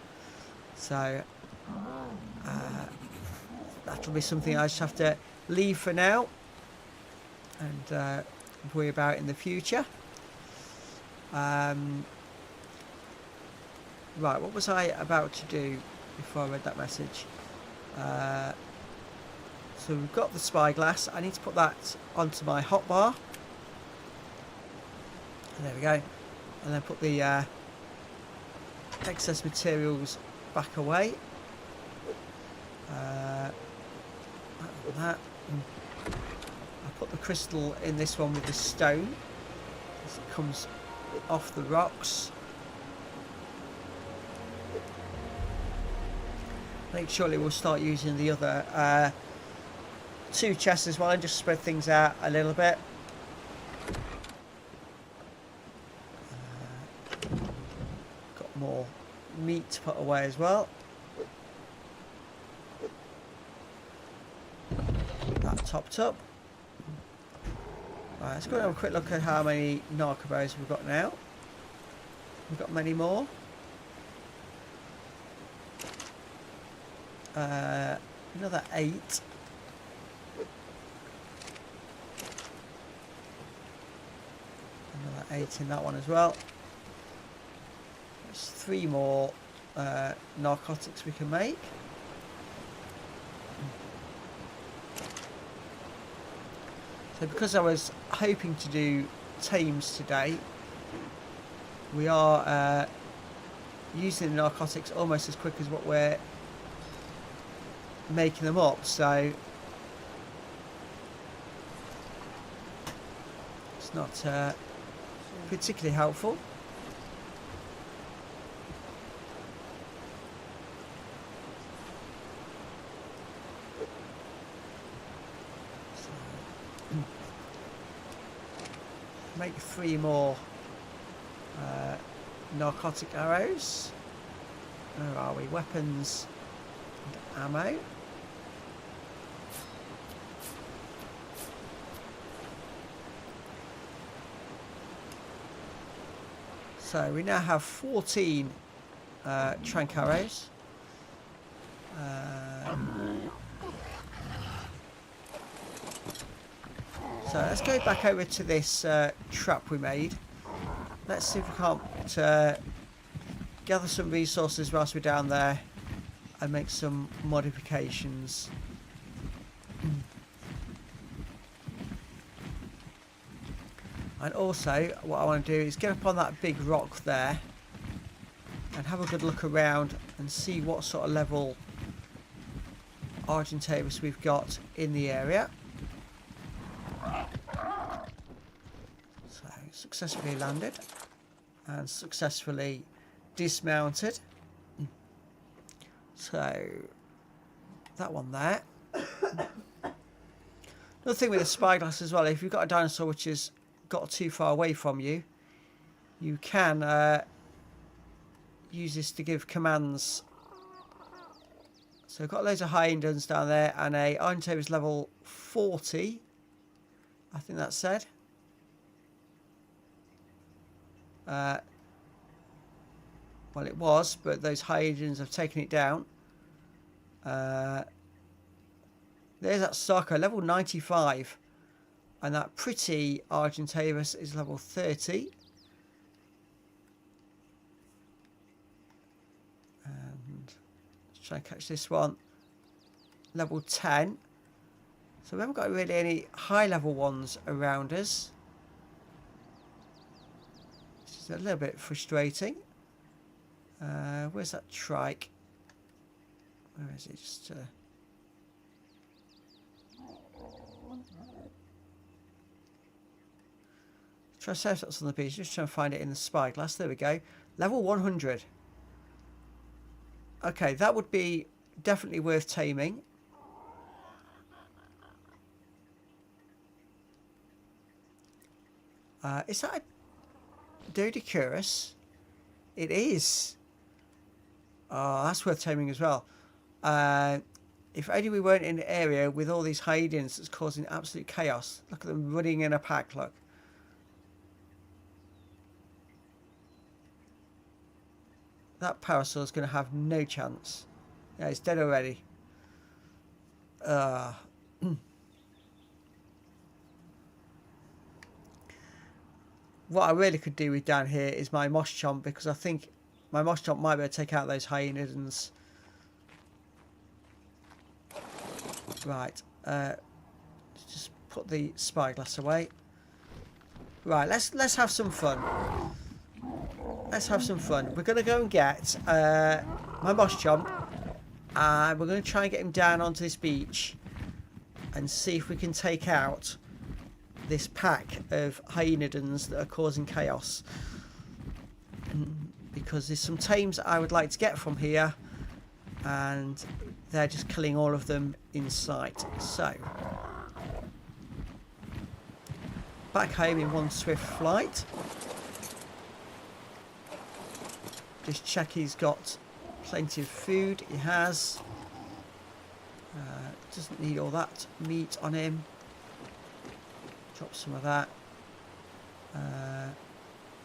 S1: So that'll be something I just have to leave for now and worry about in the future. Right, what was I about to do before I read that message? So we've got the spyglass. I need to put that onto my hotbar. There we go. And then put the excess materials back away. That. I put the crystal in this one with the stone as it comes off the rocks. I think surely we'll start using the other 2 chests as well and just spread things out a little bit. Got more meat to put away as well. That topped up. Right, let's go and have a quick look at how many narcobos we've got now. We've got many more. Another 8. Another 8 in that one as well. There's 3 more narcotics we can make. So because I was hoping to do tames today, we are using the narcotics almost as quick as what we're making them up, so it's not particularly helpful. Make 3 more narcotic arrows. Where are we? Weapons and ammo. So we now have 14 trank arrows. So let's go back over to this trap we made. Let's see if we can't gather some resources whilst we're down there and make some modifications. And also what I want to do is get up on that big rock there and have a good look around and see what sort of level Argentavis we've got in the area. So successfully landed and successfully dismounted. So that one there. Another thing with the spyglass as well, if you've got a dinosaur which has got too far away from you, you can use this to give commands. So I've got loads of high indens down there and a Argentavis level 40, I think that said. Well, it was, but those high indens have taken it down. There's that Sarko, level 95. And that pretty Argentavis is level 30. And let's try and catch this one. Level 10. So we haven't got really any high level ones around us. This is a little bit frustrating. Where's that trike? Where is it? Just Triceratops on the beach, just trying to find it in the spyglass. There we go. Level 100. Okay, that would be definitely worth taming. Is that a Dodicurus? It is. Oh, that's worth taming as well. If only we weren't in an area with all these hyenas that's causing absolute chaos. Look at them running in a pack, look. That parasaur is going to have no chance. Yeah, it's dead already. What I really could do with down here is my moss chomp, because I think my moss chomp might be able to take out those hyenas. Right, just put the spyglass away. Right, let's have some fun. Let's have some fun. We're going to go and get my moss chomp, and we're going to try and get him down onto this beach and see if we can take out this pack of hyenodons that are causing chaos. Because there's some tames I would like to get from here, and they're just killing all of them in sight. So back home in one swift flight. Just check he's got plenty of food. He has. Doesn't need all that meat on him. Drop some of that.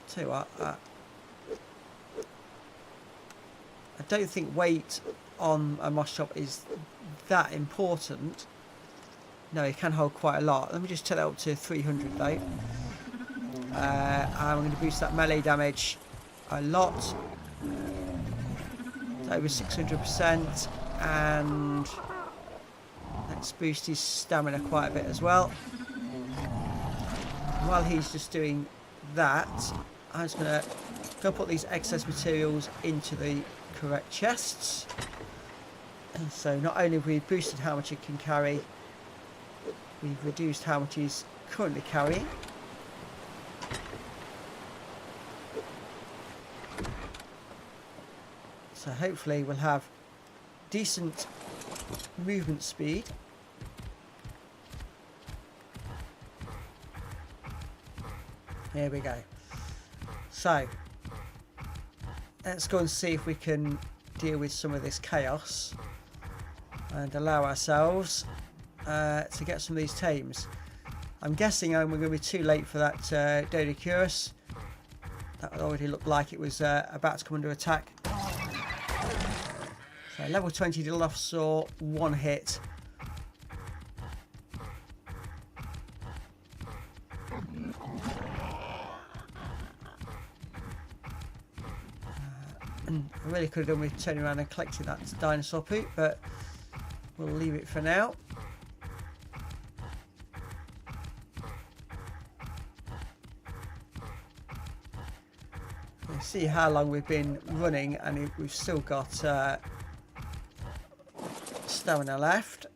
S1: Tell you what, I don't think weight on a moss chomp is that important. No, he can hold quite a lot. Let me just take that up to 300 though. And I'm going to boost that melee damage a lot. over 600%, and let's boost his stamina quite a bit as well. While he's just doing that, I'm just going to go put these excess materials into the correct chests. And so not only have we boosted how much it can carry, we've reduced how much he's currently carrying. So hopefully we'll have decent movement speed. Here we go. So let's go and see if we can deal with some of this chaos and allow ourselves to get some of these tames. I'm guessing we're going to be too late for that Dodicurus. That already looked like it was about to come under attack. So level 20 Dilophosaur, one hit. I really could have done with turning around and collecting that dinosaur poop, but we'll leave it for now. Let's see how long we've been running, and we've still got stamina left.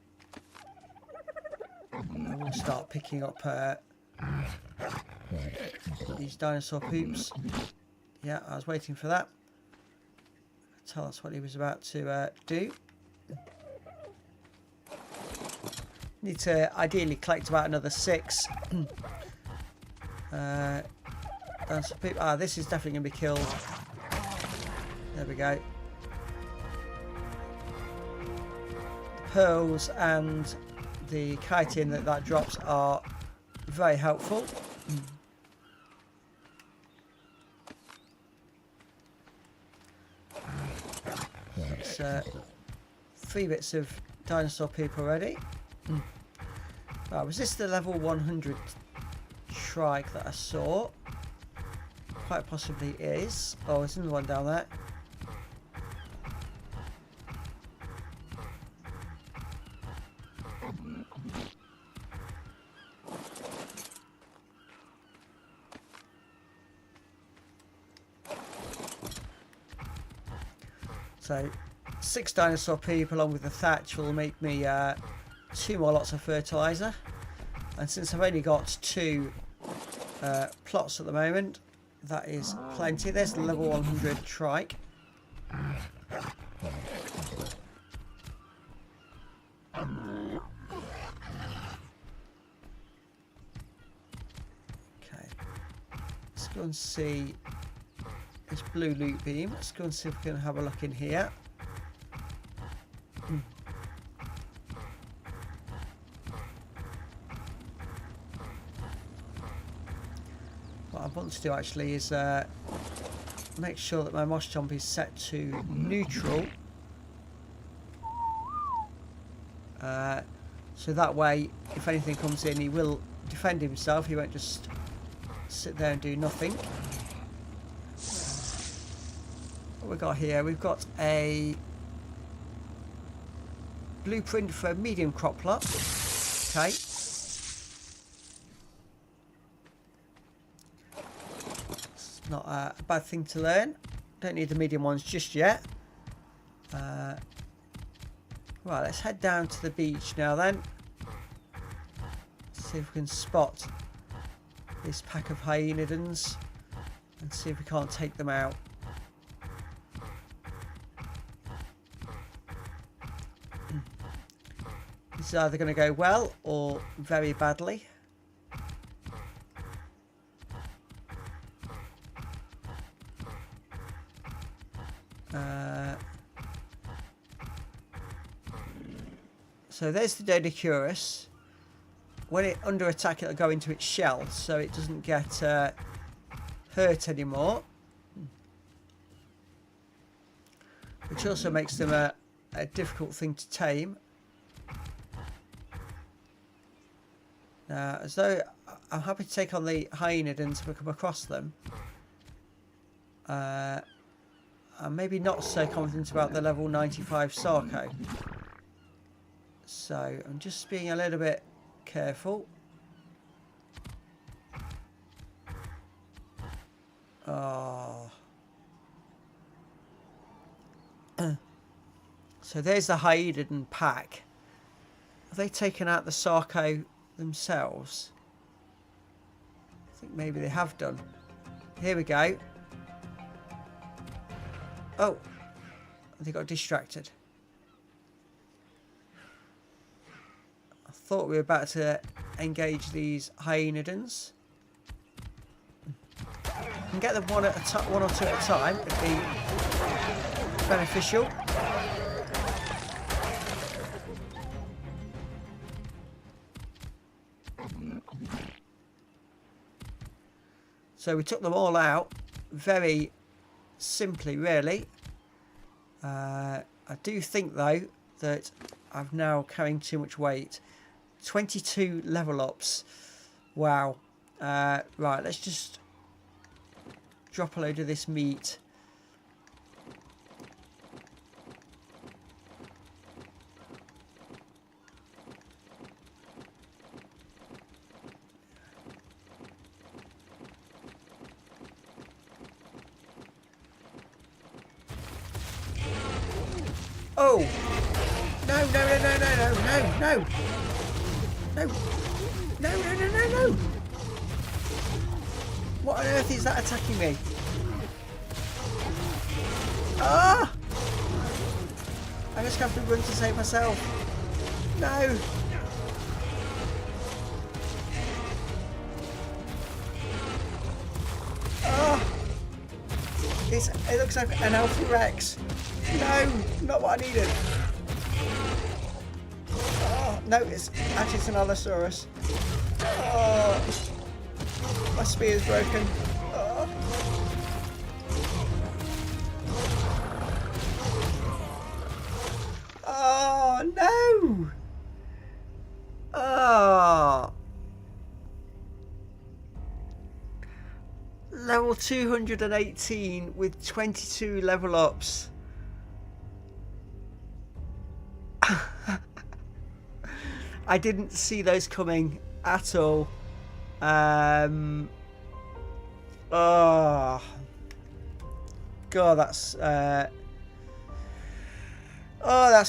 S1: And we'll start picking up these dinosaur poops. Yeah, I was waiting for that. Tell us what he was about to do. Need to ideally collect about another 6. This is definitely going to be killed. There we go. The pearls and the chitin that drops are very helpful. That's 3 bits of dinosaur poop already. Was this the level 100 trike that I saw? Quite possibly is. Oh, there's another one down there. So 6 dinosaur poop along with the thatch will make me 2 more lots of fertilizer, and since I've only got 2 plots at the moment, that is plenty. There's the level 100 trike. Okay, let's go and see this blue loot beam. Let's go and see if we can have a look in here. What I want to do actually is make sure that my mosh jump is set to neutral. So that way, if anything comes in, he will defend himself. He won't just sit there and do nothing. What we've got here, we've got a blueprint for a medium crop plot. Okay. It's not a bad thing to learn. Don't need the medium ones just yet. Right, let's head down to the beach now then. See if we can spot this pack of hyaenodons and see if we can't take them out. This is either going to go well or very badly. So there's the Dodicurus. When it under attack, it'll go into its shell, so it doesn't get hurt anymore. Which also makes them a difficult thing to tame. Now, as though I'm happy to take on the hyaenodons if we come across them. I I'm maybe not so confident about the level 95 Sarco. So I'm just being a little bit careful. Oh. So there's the Hyaden pack. Have they taken out the Sarco themselves? I think maybe they have done. Here we go. Oh, they got distracted. I thought we were about to engage these Hyaenodons. And get them one or two at a time. It'd be beneficial. So we took them all out very simply, really. I do think, though, that I'm now carrying too much weight. 22 level ups. Wow. Right, let's just drop a load of this meat. Oh! No, no, no, no, no, no, no, no! No! No, no, no, no, no! What on earth is that attacking me? Ah! I just have to run to save myself. No! Oh! It looks like an Alpha Rex. No! Not what I needed. Oh, no, it's an Allosaurus. Oh! My spear is broken. Oh. Oh no! Oh. Level 218 with 22 level ups. I didn't see those coming at all. Oh God, that's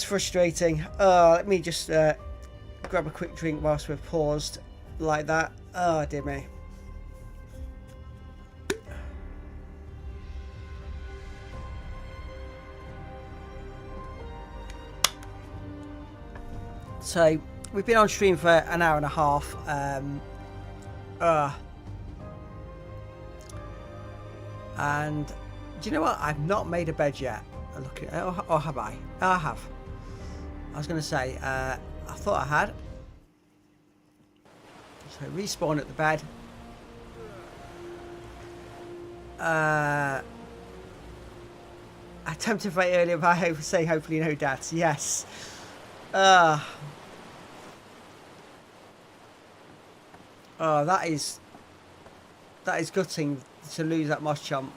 S1: frustrating. Let me just grab a quick drink whilst we're paused like that. Oh dear me. So we've been on stream for an hour and a half. And do you know what? I've not made a bed yet. Look at, or have I? Oh, I have. I was going to say, I thought I had. So respawn at the bed. I attempted very earlier by saying hopefully no deaths. Yes. Oh, that is gutting to lose that moss chomp.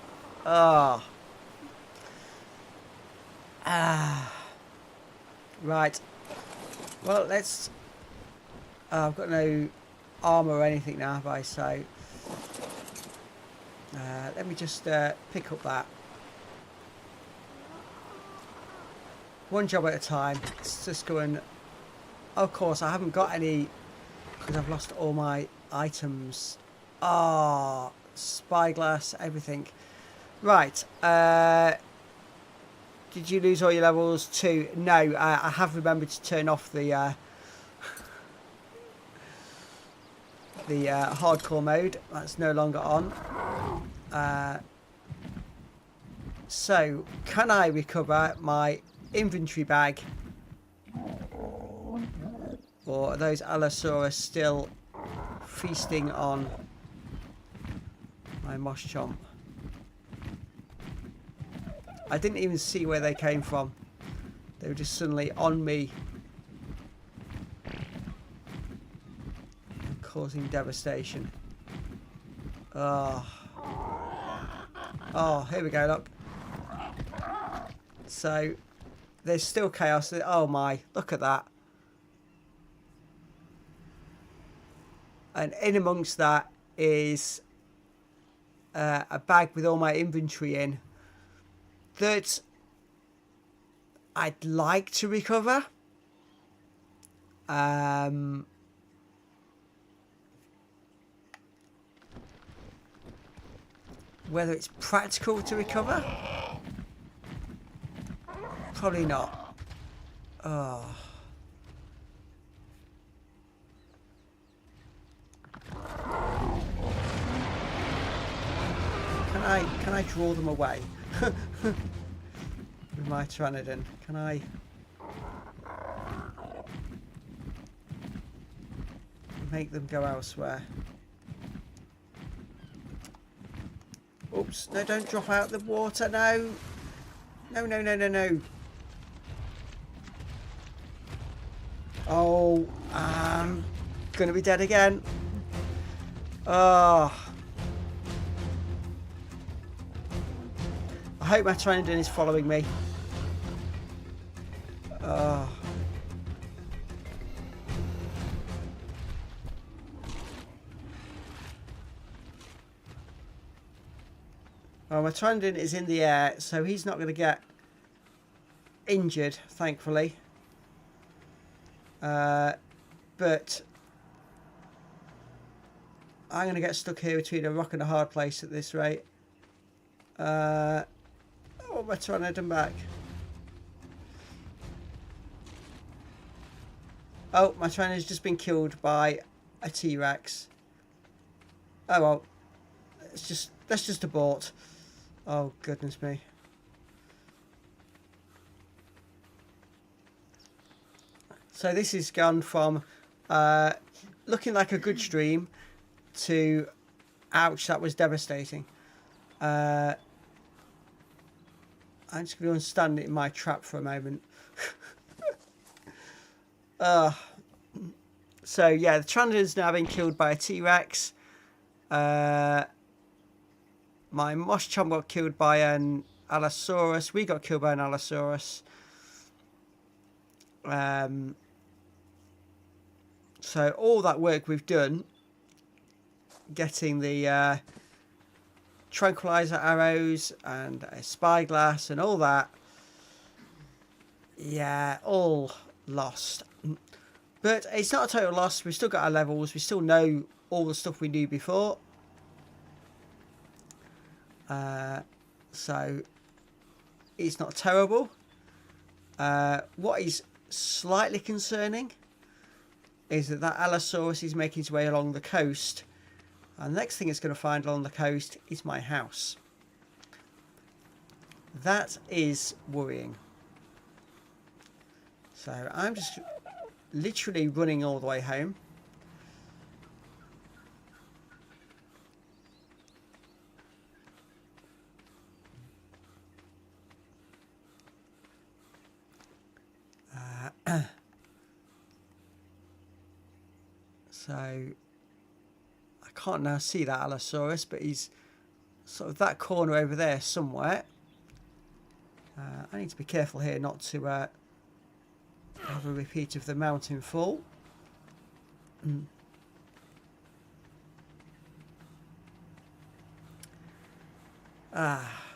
S1: Oh. Right. Well, let's. I've got no armor or anything now, have I? So let me just pick up that. One job at a time. Let's just go and. Of course, I haven't got any because I've lost all my items. Ah, spyglass, everything. Right. Did you lose all your levels too? No, I have remembered to turn off the hardcore mode. That's no longer on. So, can I recover my inventory bag? Or are those Allosaurus still feasting on my moss chomp? I didn't even see where they came from. They were just suddenly on me, causing devastation. Oh, here we go, look. So there's still chaos. Oh my, look at that. And in amongst that is a bag with all my inventory in that I'd like to recover. Whether it's practical to recover? Probably not. Oh. Can I draw them away? With my Pteranodon? Can I make them go elsewhere? Oops, no, don't drop out the water, no. No, no, no, no, no. Oh, I'm gonna be dead again. Oh. I hope my Pteranodon is following me. Oh. Well, my Pteranodon is in the air, so he's not going to get injured, thankfully. But I'm going to get stuck here between a rock and a hard place at this rate. Oh, my Pteranodon back. Oh, my Pteranodon's just been killed by a T-Rex. Oh well, let's just abort. Oh goodness me. So this has gone from looking like a good stream to ouch, that was devastating. I'm just going to stand in my trap for a moment. So yeah, the Pteranodon's now been killed by a T-Rex. My Moss Chomp got killed by an Allosaurus. We got killed by an Allosaurus. So all that work we've done, getting the tranquilizer arrows and a spyglass and all that, yeah, all lost. But it's not a total loss. We've still got our levels. We still know all the stuff we knew before. So it's not terrible. What is slightly concerning is that Allosaurus is making its way along the coast, and the next thing it's going to find along the coast is my house. That is worrying. So I'm just literally running all the way home. So I can't now see that Allosaurus, but he's sort of that corner over there somewhere. I need to be careful here not to have a repeat of the mountain fall.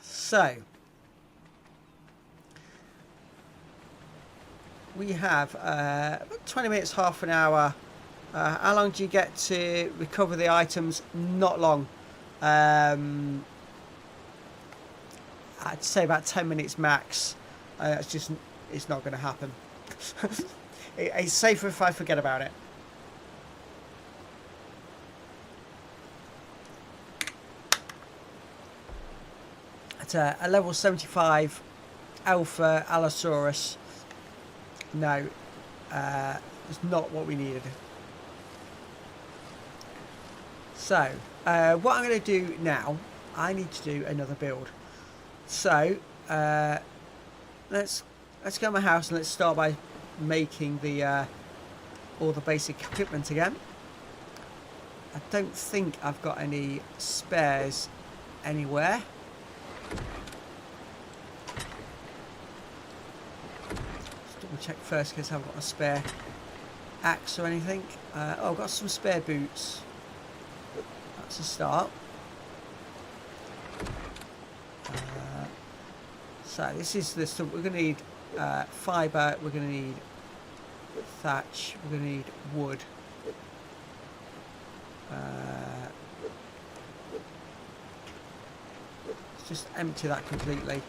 S1: So we have about 20 minutes, half an hour. How long do you get to recover the items? Not long. I'd say about 10 minutes max. It's not going to happen. It's safer if I forget about it. At a level 75 Alpha Allosaurus, no, it's not what we needed. So, what I'm going to do now, I need to do another build. So, let's go to my house and let's start by making the all the basic equipment again. I don't think I've got any spares anywhere. We'll check first in case I've got a spare axe or anything. Oh, I've got some spare boots. That's a start. So this is the stuff we're going to need. Fibre, we're going to need thatch, we're going to need wood. Let's just empty that completely.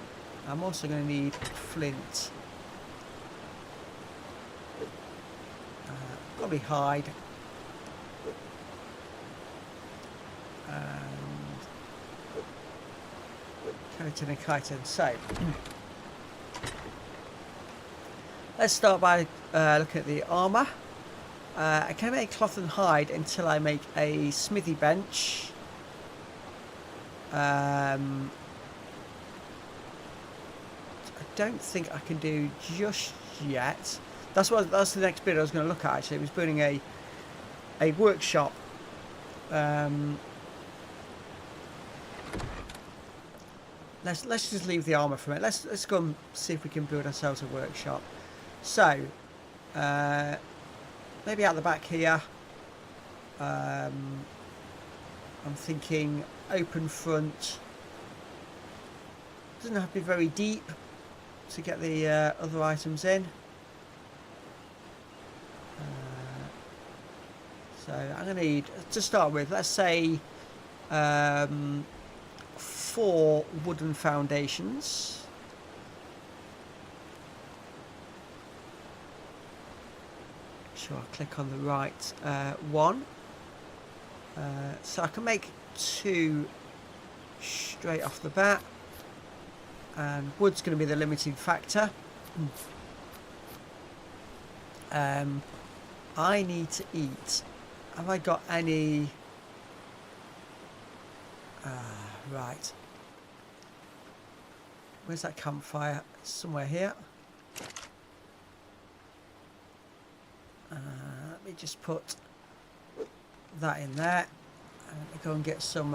S1: I'm also going to need flint. Probably hide. And keratin and chitin. So let's start by looking at the armour. I can make cloth and hide until I make a smithy bench. I don't think I can do just yet. That's the next bit I was going to look at. Actually, it was building a workshop. Let's just leave the armour from it. Let's go and see if we can build ourselves a workshop. So maybe out the back here. I'm thinking open front. Doesn't have to be very deep to get the other items in. So I'm going to need, to start with, let's say 4 wooden foundations. Sure, I'll click on the right one. So I can make 2 straight off the bat. And wood's going to be the limiting factor. I need to eat. Have I got any? Right. Where's that campfire? Somewhere here. Let me just put that in there. And let me go and get some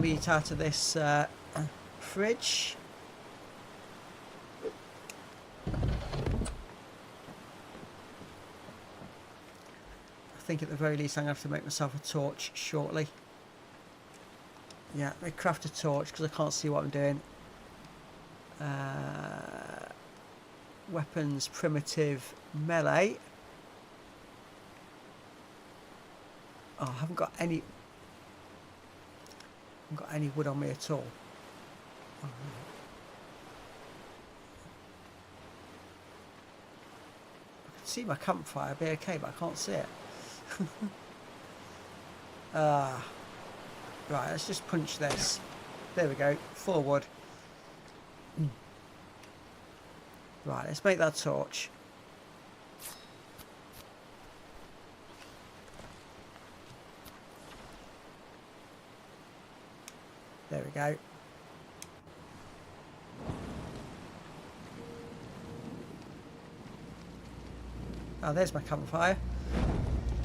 S1: meat out of this fridge. I think at the very least I'm going to have to make myself a torch shortly. Yeah, let me craft a torch because I can't see what I'm doing. Weapons, primitive, melee. Oh, I haven't got any wood on me at all. Oh, I can see my campfire be okay, but I can't see it. Right, let's just punch this. There we go, forward. Right, let's make that torch. There we go. Oh, there's my campfire.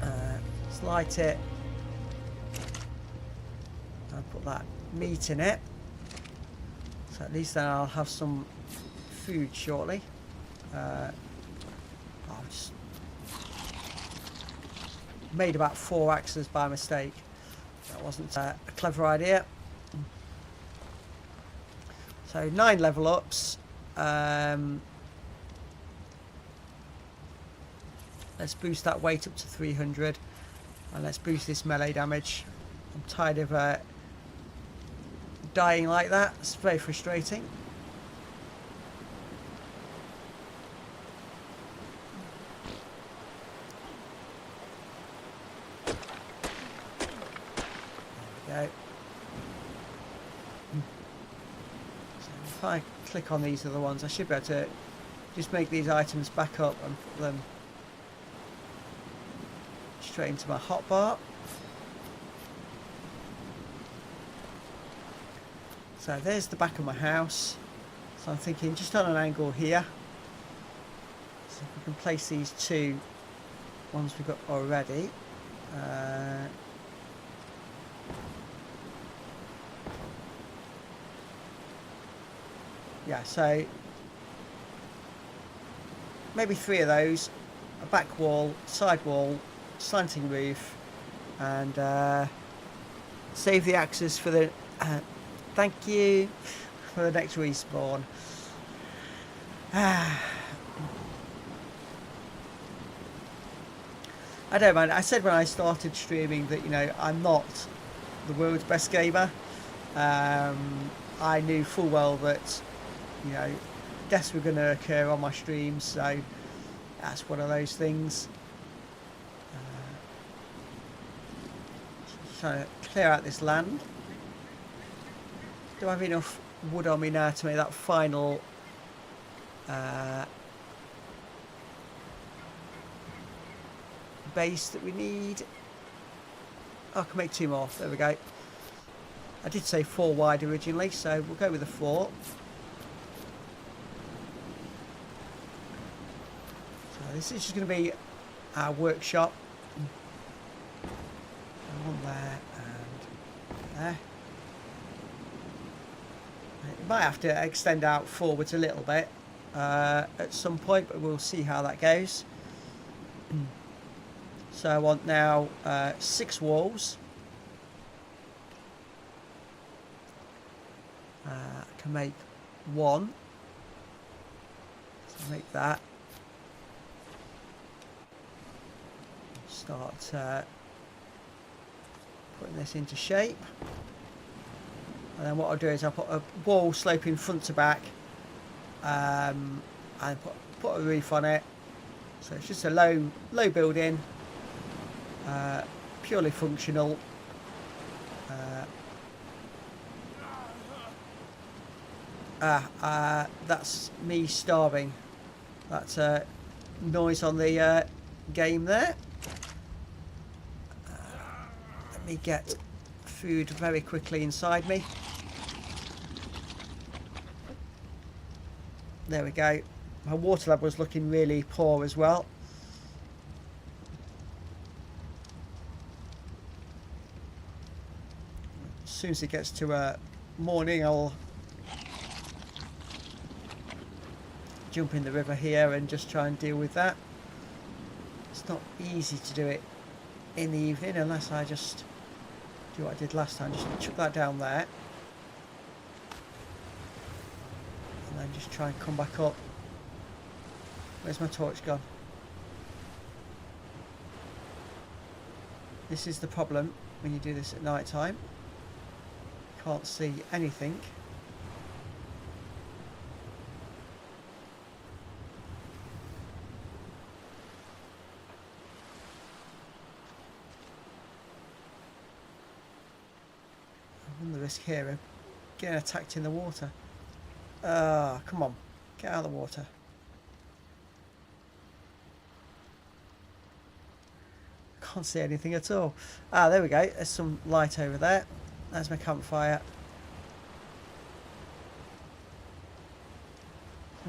S1: Let's light it. I'll put that meat in it. So at least then I'll have some food shortly. I've just made about 4 axes by mistake. That wasn't a clever idea. So 9 level ups. Let's boost that weight up to 300, and let's boost this melee damage. I'm tired of dying like that. It's very frustrating. There we go. So if I click on these other ones, I should be able to just make these items back up and put them straight into my hotbar. So there's the back of my house. So I'm thinking just on an angle here. So if we can place these 2 ones we've got already. Yeah, so maybe 3 of those, a back wall, side wall, slanting roof, and save the axes for the thank you for the next respawn. I don't mind. I said when I started streaming that, you know, I'm not the world's best gamer. I knew full well that, you know, deaths were going to occur on my streams, so that's one of those things. Trying to clear out this land. Do I have enough wood on me now to make that final base that we need? Oh, I can make 2 more. There we go. I did say 4 wide originally, so we'll go with the 4. So this is just going to be our workshop. One there and there. It might have to extend out forwards a little bit at some point, but we'll see how that goes. So I want now 6 walls. I can make 1. So make that. Start putting this into shape. And then what I'll do is I'll put a wall sloping front to back and put a roof on it. So it's just a low building, purely functional. That's me starving. That's a noise on the game there. Let me get food very quickly inside me. There we go. My water level was looking really poor as well. As soon as it gets to morning, I'll jump in the river here and just try and deal with that. It's not easy to do it in the evening unless I just do what I did last time. Just chuck that down there. And then just try and come back up. Where's my torch gone? This is the problem when you do this at night time. Can't see anything. I run the risk here of getting attacked in the water. Come on, get out of the water. Can't see anything at all. There we go. There's some light over there. There's my campfire.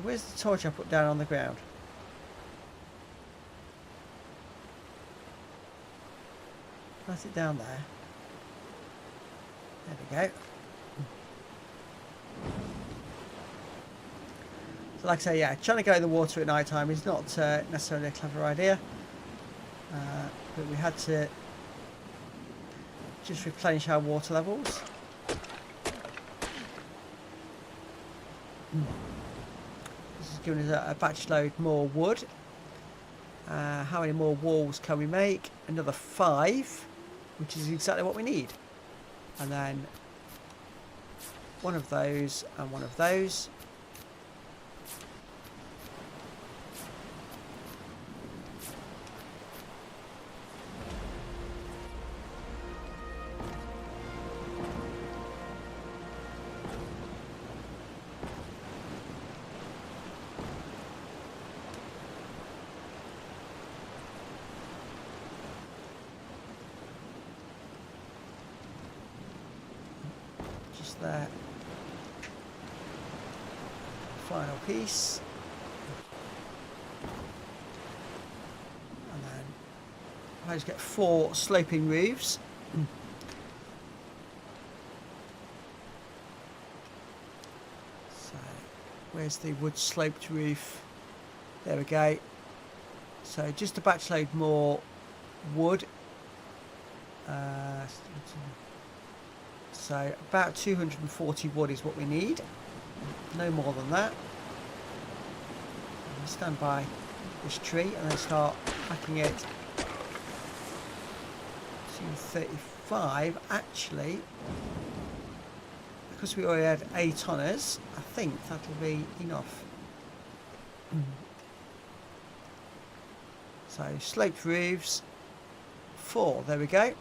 S1: Where's the torch I put down on the ground? That's it down there. There we go. So like I say, yeah, trying to go in the water at night time is not necessarily a clever idea. But we had to just replenish our water levels. This is giving us a batch load more wood. How many more walls can we make? Another 5, which is exactly what we need. And then one of those and one of those. There, final piece, and then I just get 4 sloping roofs. So Where's the wood sloped roof? There we go. So just a batch load more wood. So about 240 wood is what we need. No more than that. I'll stand by this tree and then start hacking it. 235 actually. Because we already had 8 on us, I think that'll be enough. So sloped roofs, 4, there we go.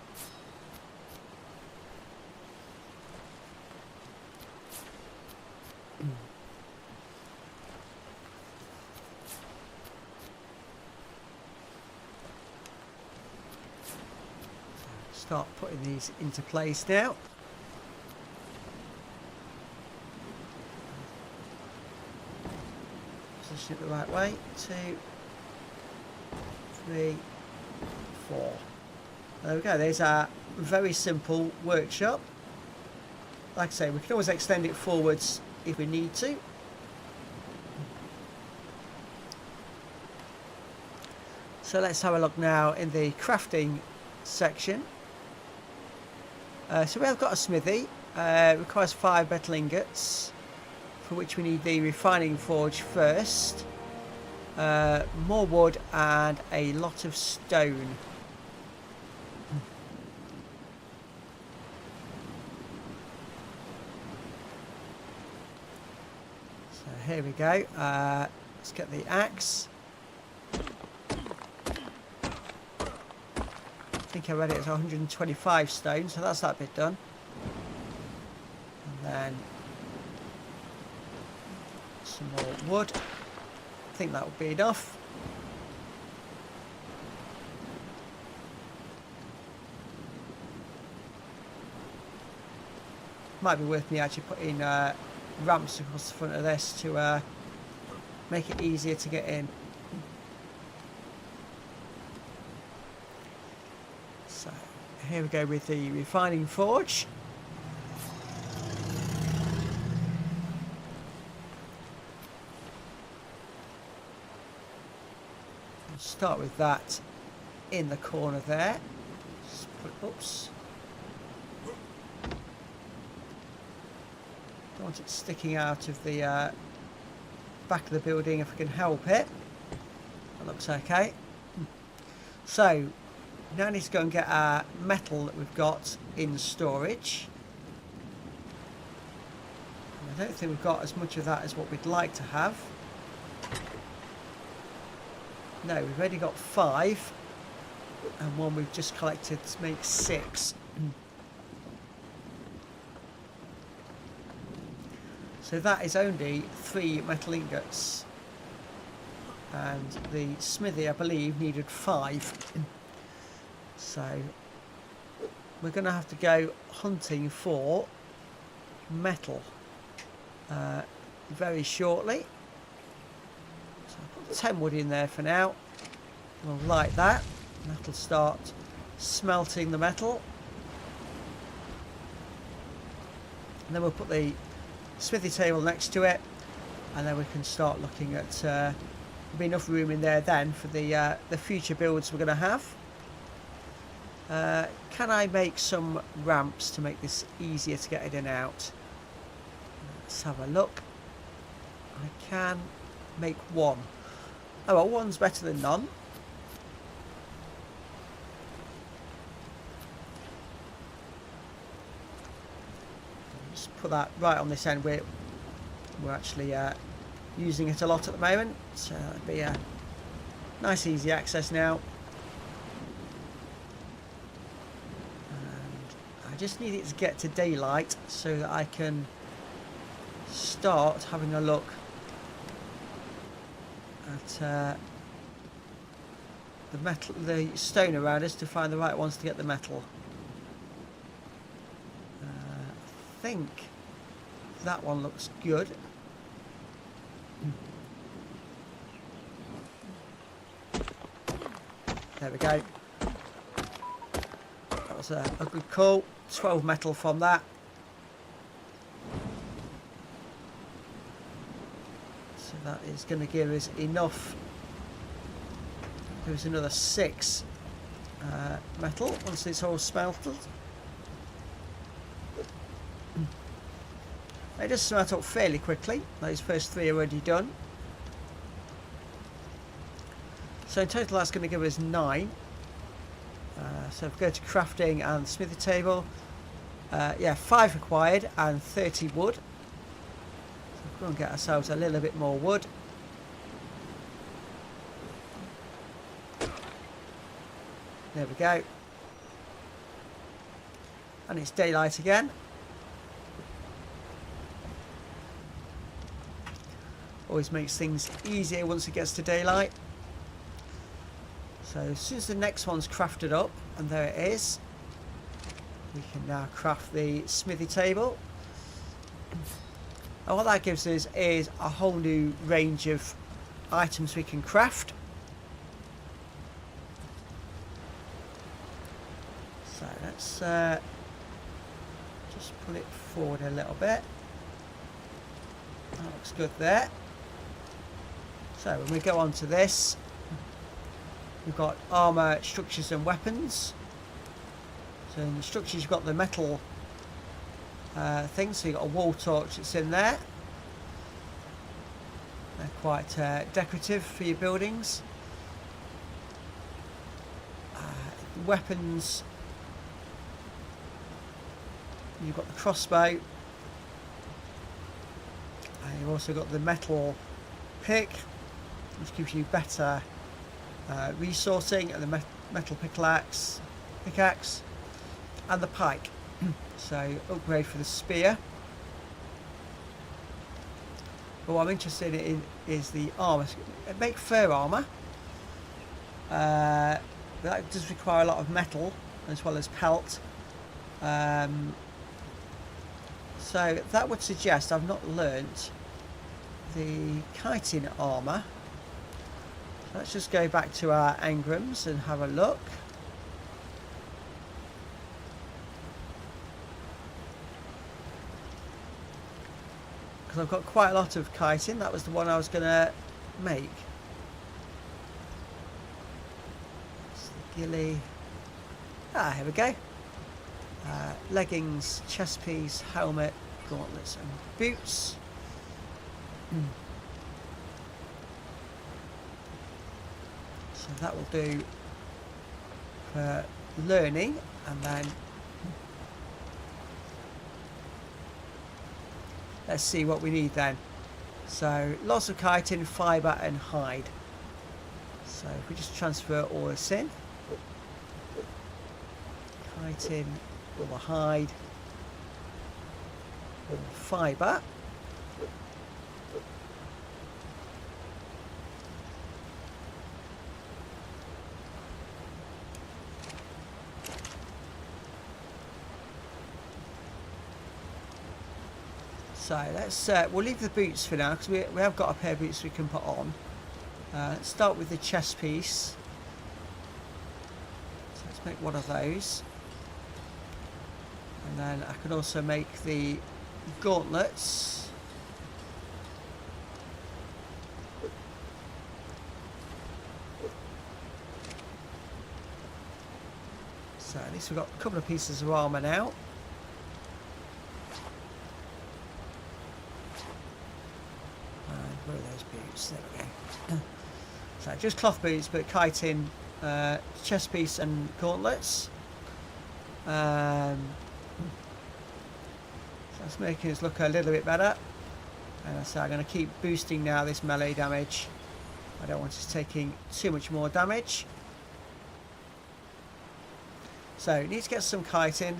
S1: Start putting these into place now. Position it the right way. 2, 3, 4. There we go. There's our very simple workshop. Like I say, we can always extend it forwards if we need to. So let's have a look now in the crafting section. So we have got a smithy. It requires 5 metal ingots, for which we need the refining forge first. More wood and a lot of stone. So here we go. Let's get the axe. I think I read it as 125 stone, so that's that bit done. And then some more wood. I think that will be enough. Might be worth me actually putting ramps across the front of this to make it easier to get in. So here we go with the refining forge. We'll start with that in the corner there. Just put, oops. Don't want it sticking out of the back of the building if I can help it. That looks okay. So now I need to go and get our metal that we've got in storage. And I don't think we've got as much of that as what we'd like to have. No, we've only got 5, and one we've just collected makes 6. So that is only 3 metal ingots, and the smithy, I believe, needed 5. So we're going to have to go hunting for metal very shortly. So I'll put 10 wood in there for now. We'll light that, and that'll start smelting the metal. And then we'll put the smithy table next to it, and then we can start looking at there'll be enough room in there then for the future builds we're going to have. Can I make some ramps to make this easier to get in and out? Let's have a look. I can make 1. Oh well, 1's better than none. Just put that right on this end. We're actually using it a lot at the moment, so that'd be a nice easy access now. And I just need it to get to daylight so that I can start having a look at the stone around us to find the right ones to get the metal. I think that one looks good. There we go. That was a good call. 12 metal from that. is going to give us enough. Give us another 6 metal once it's all smelted. It does smelt up fairly quickly. Those first 3 are already done. So in total that's going to give us 9. So if we go to crafting and smithy table, yeah, 5 required and 30 wood. So we'll go and get ourselves a little bit more wood. There we go. And it's daylight again. Always makes things easier once it gets to daylight. So as soon as the next one's crafted up, and there it is, we can now craft the smithy table. And what that gives us is a whole new range of items we can craft. So let's just pull it forward a little bit. That looks good there. So when we go on to this, we've got armour, structures and weapons. So in the structures you've got the metal things, so you've got a wall torch that's in there. They're quite decorative for your buildings. Weapons, you've got the crossbow, and you've also got the metal pick, which gives you better resourcing, and the metal pickaxe, and the pike. So upgrade for the spear. But what I'm interested in is the armour. Make fur armour. That does require a lot of metal as well as pelt. So that would suggest I've not learnt the chitin armour. So let's just go back to our engrams and have a look. Because I've got quite a lot of chitin. That was the one I was going to make. It's the ghillie. Here we go. Leggings, chest piece, helmet, gauntlets and boots. So that will do for learning, and then let's see what we need then. So lots of chitin, fibre and hide. So if we just transfer all this in, chitin, all the hide, all the fibre, so let's we'll leave the boots for now, because we have got a pair of boots we can put on. Let's start with the chest piece. So let's make one of those. And then I can also make the gauntlets. So at least we've got a couple of pieces of armour now. And where are those boots? There we go. So just cloth boots, but chitin, chest piece and gauntlets. That's making us look a little bit better. And so I'm going to keep boosting now this melee damage. I don't want us taking too much more damage. So we need to get some chitin.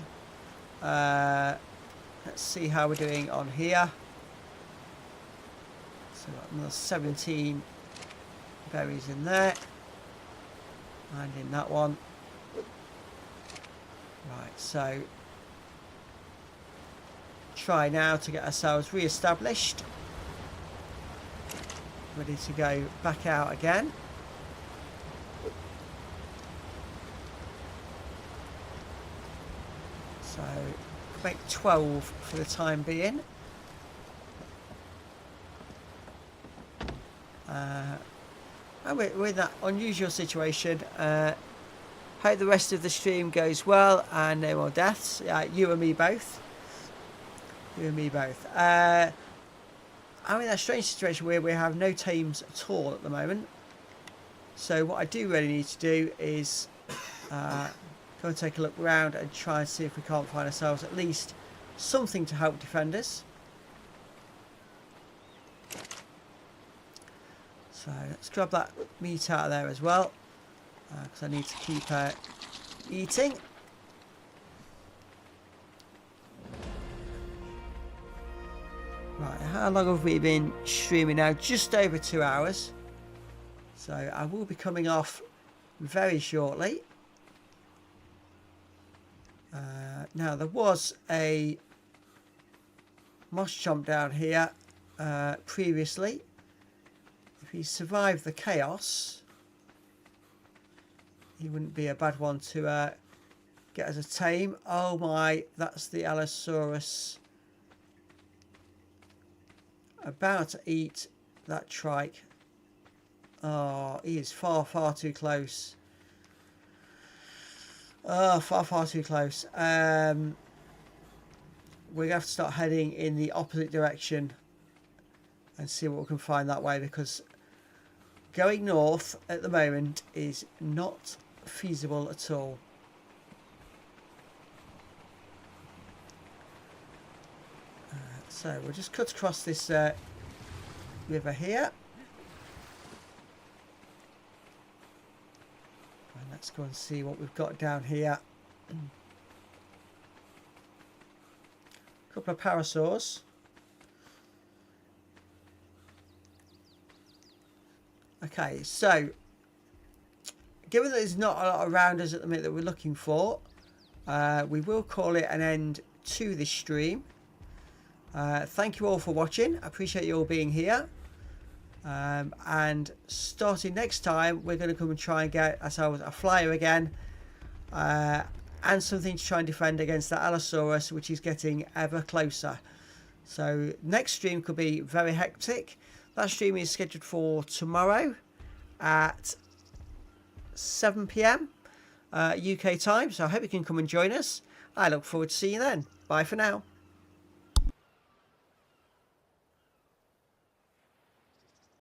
S1: Let's see how we're doing on here. So we've got another 17 berries in there. And in that one. Right, so try now to get ourselves re-established, ready to go back out again. So make 12 for the time being. And we're in that unusual situation. Hope the rest of the stream goes well and no more deaths. You and me both. You and me both. I'm in that strange situation where we have no tames at all at the moment. So what I do really need to do is go and take a look around and try and see if we can't find ourselves at least something to help defend us. So let's grab that meat out of there as well, because I need to keep eating. Right, how long have we been streaming now? Just over 2 hours. So I will be coming off very shortly. Now there was a moss chomp down here previously. If he survived the chaos, he wouldn't be a bad one to get as a tame. Oh my, that's the Allosaurus about to eat that trike. Oh, he is far, far too close. Oh, far, far too close. We're going to have to start heading in the opposite direction and see what we can find that way, because going north at the moment is not feasible at all. So we'll just cut across this river here. And let's go and see what we've got down here. A couple of parasaurs. Okay, so given that there's not a lot around us at the minute that we're looking for, we will call it an end to this stream. Thank you all for watching. I appreciate you all being here. And starting next time, we're going to come and try and get ourselves a flyer again, and something to try and defend against that Allosaurus, which is getting ever closer. So next stream could be very hectic. That stream is scheduled for tomorrow at 7 PM UK time. So I hope you can come and join us. I look forward to seeing you then. Bye for now.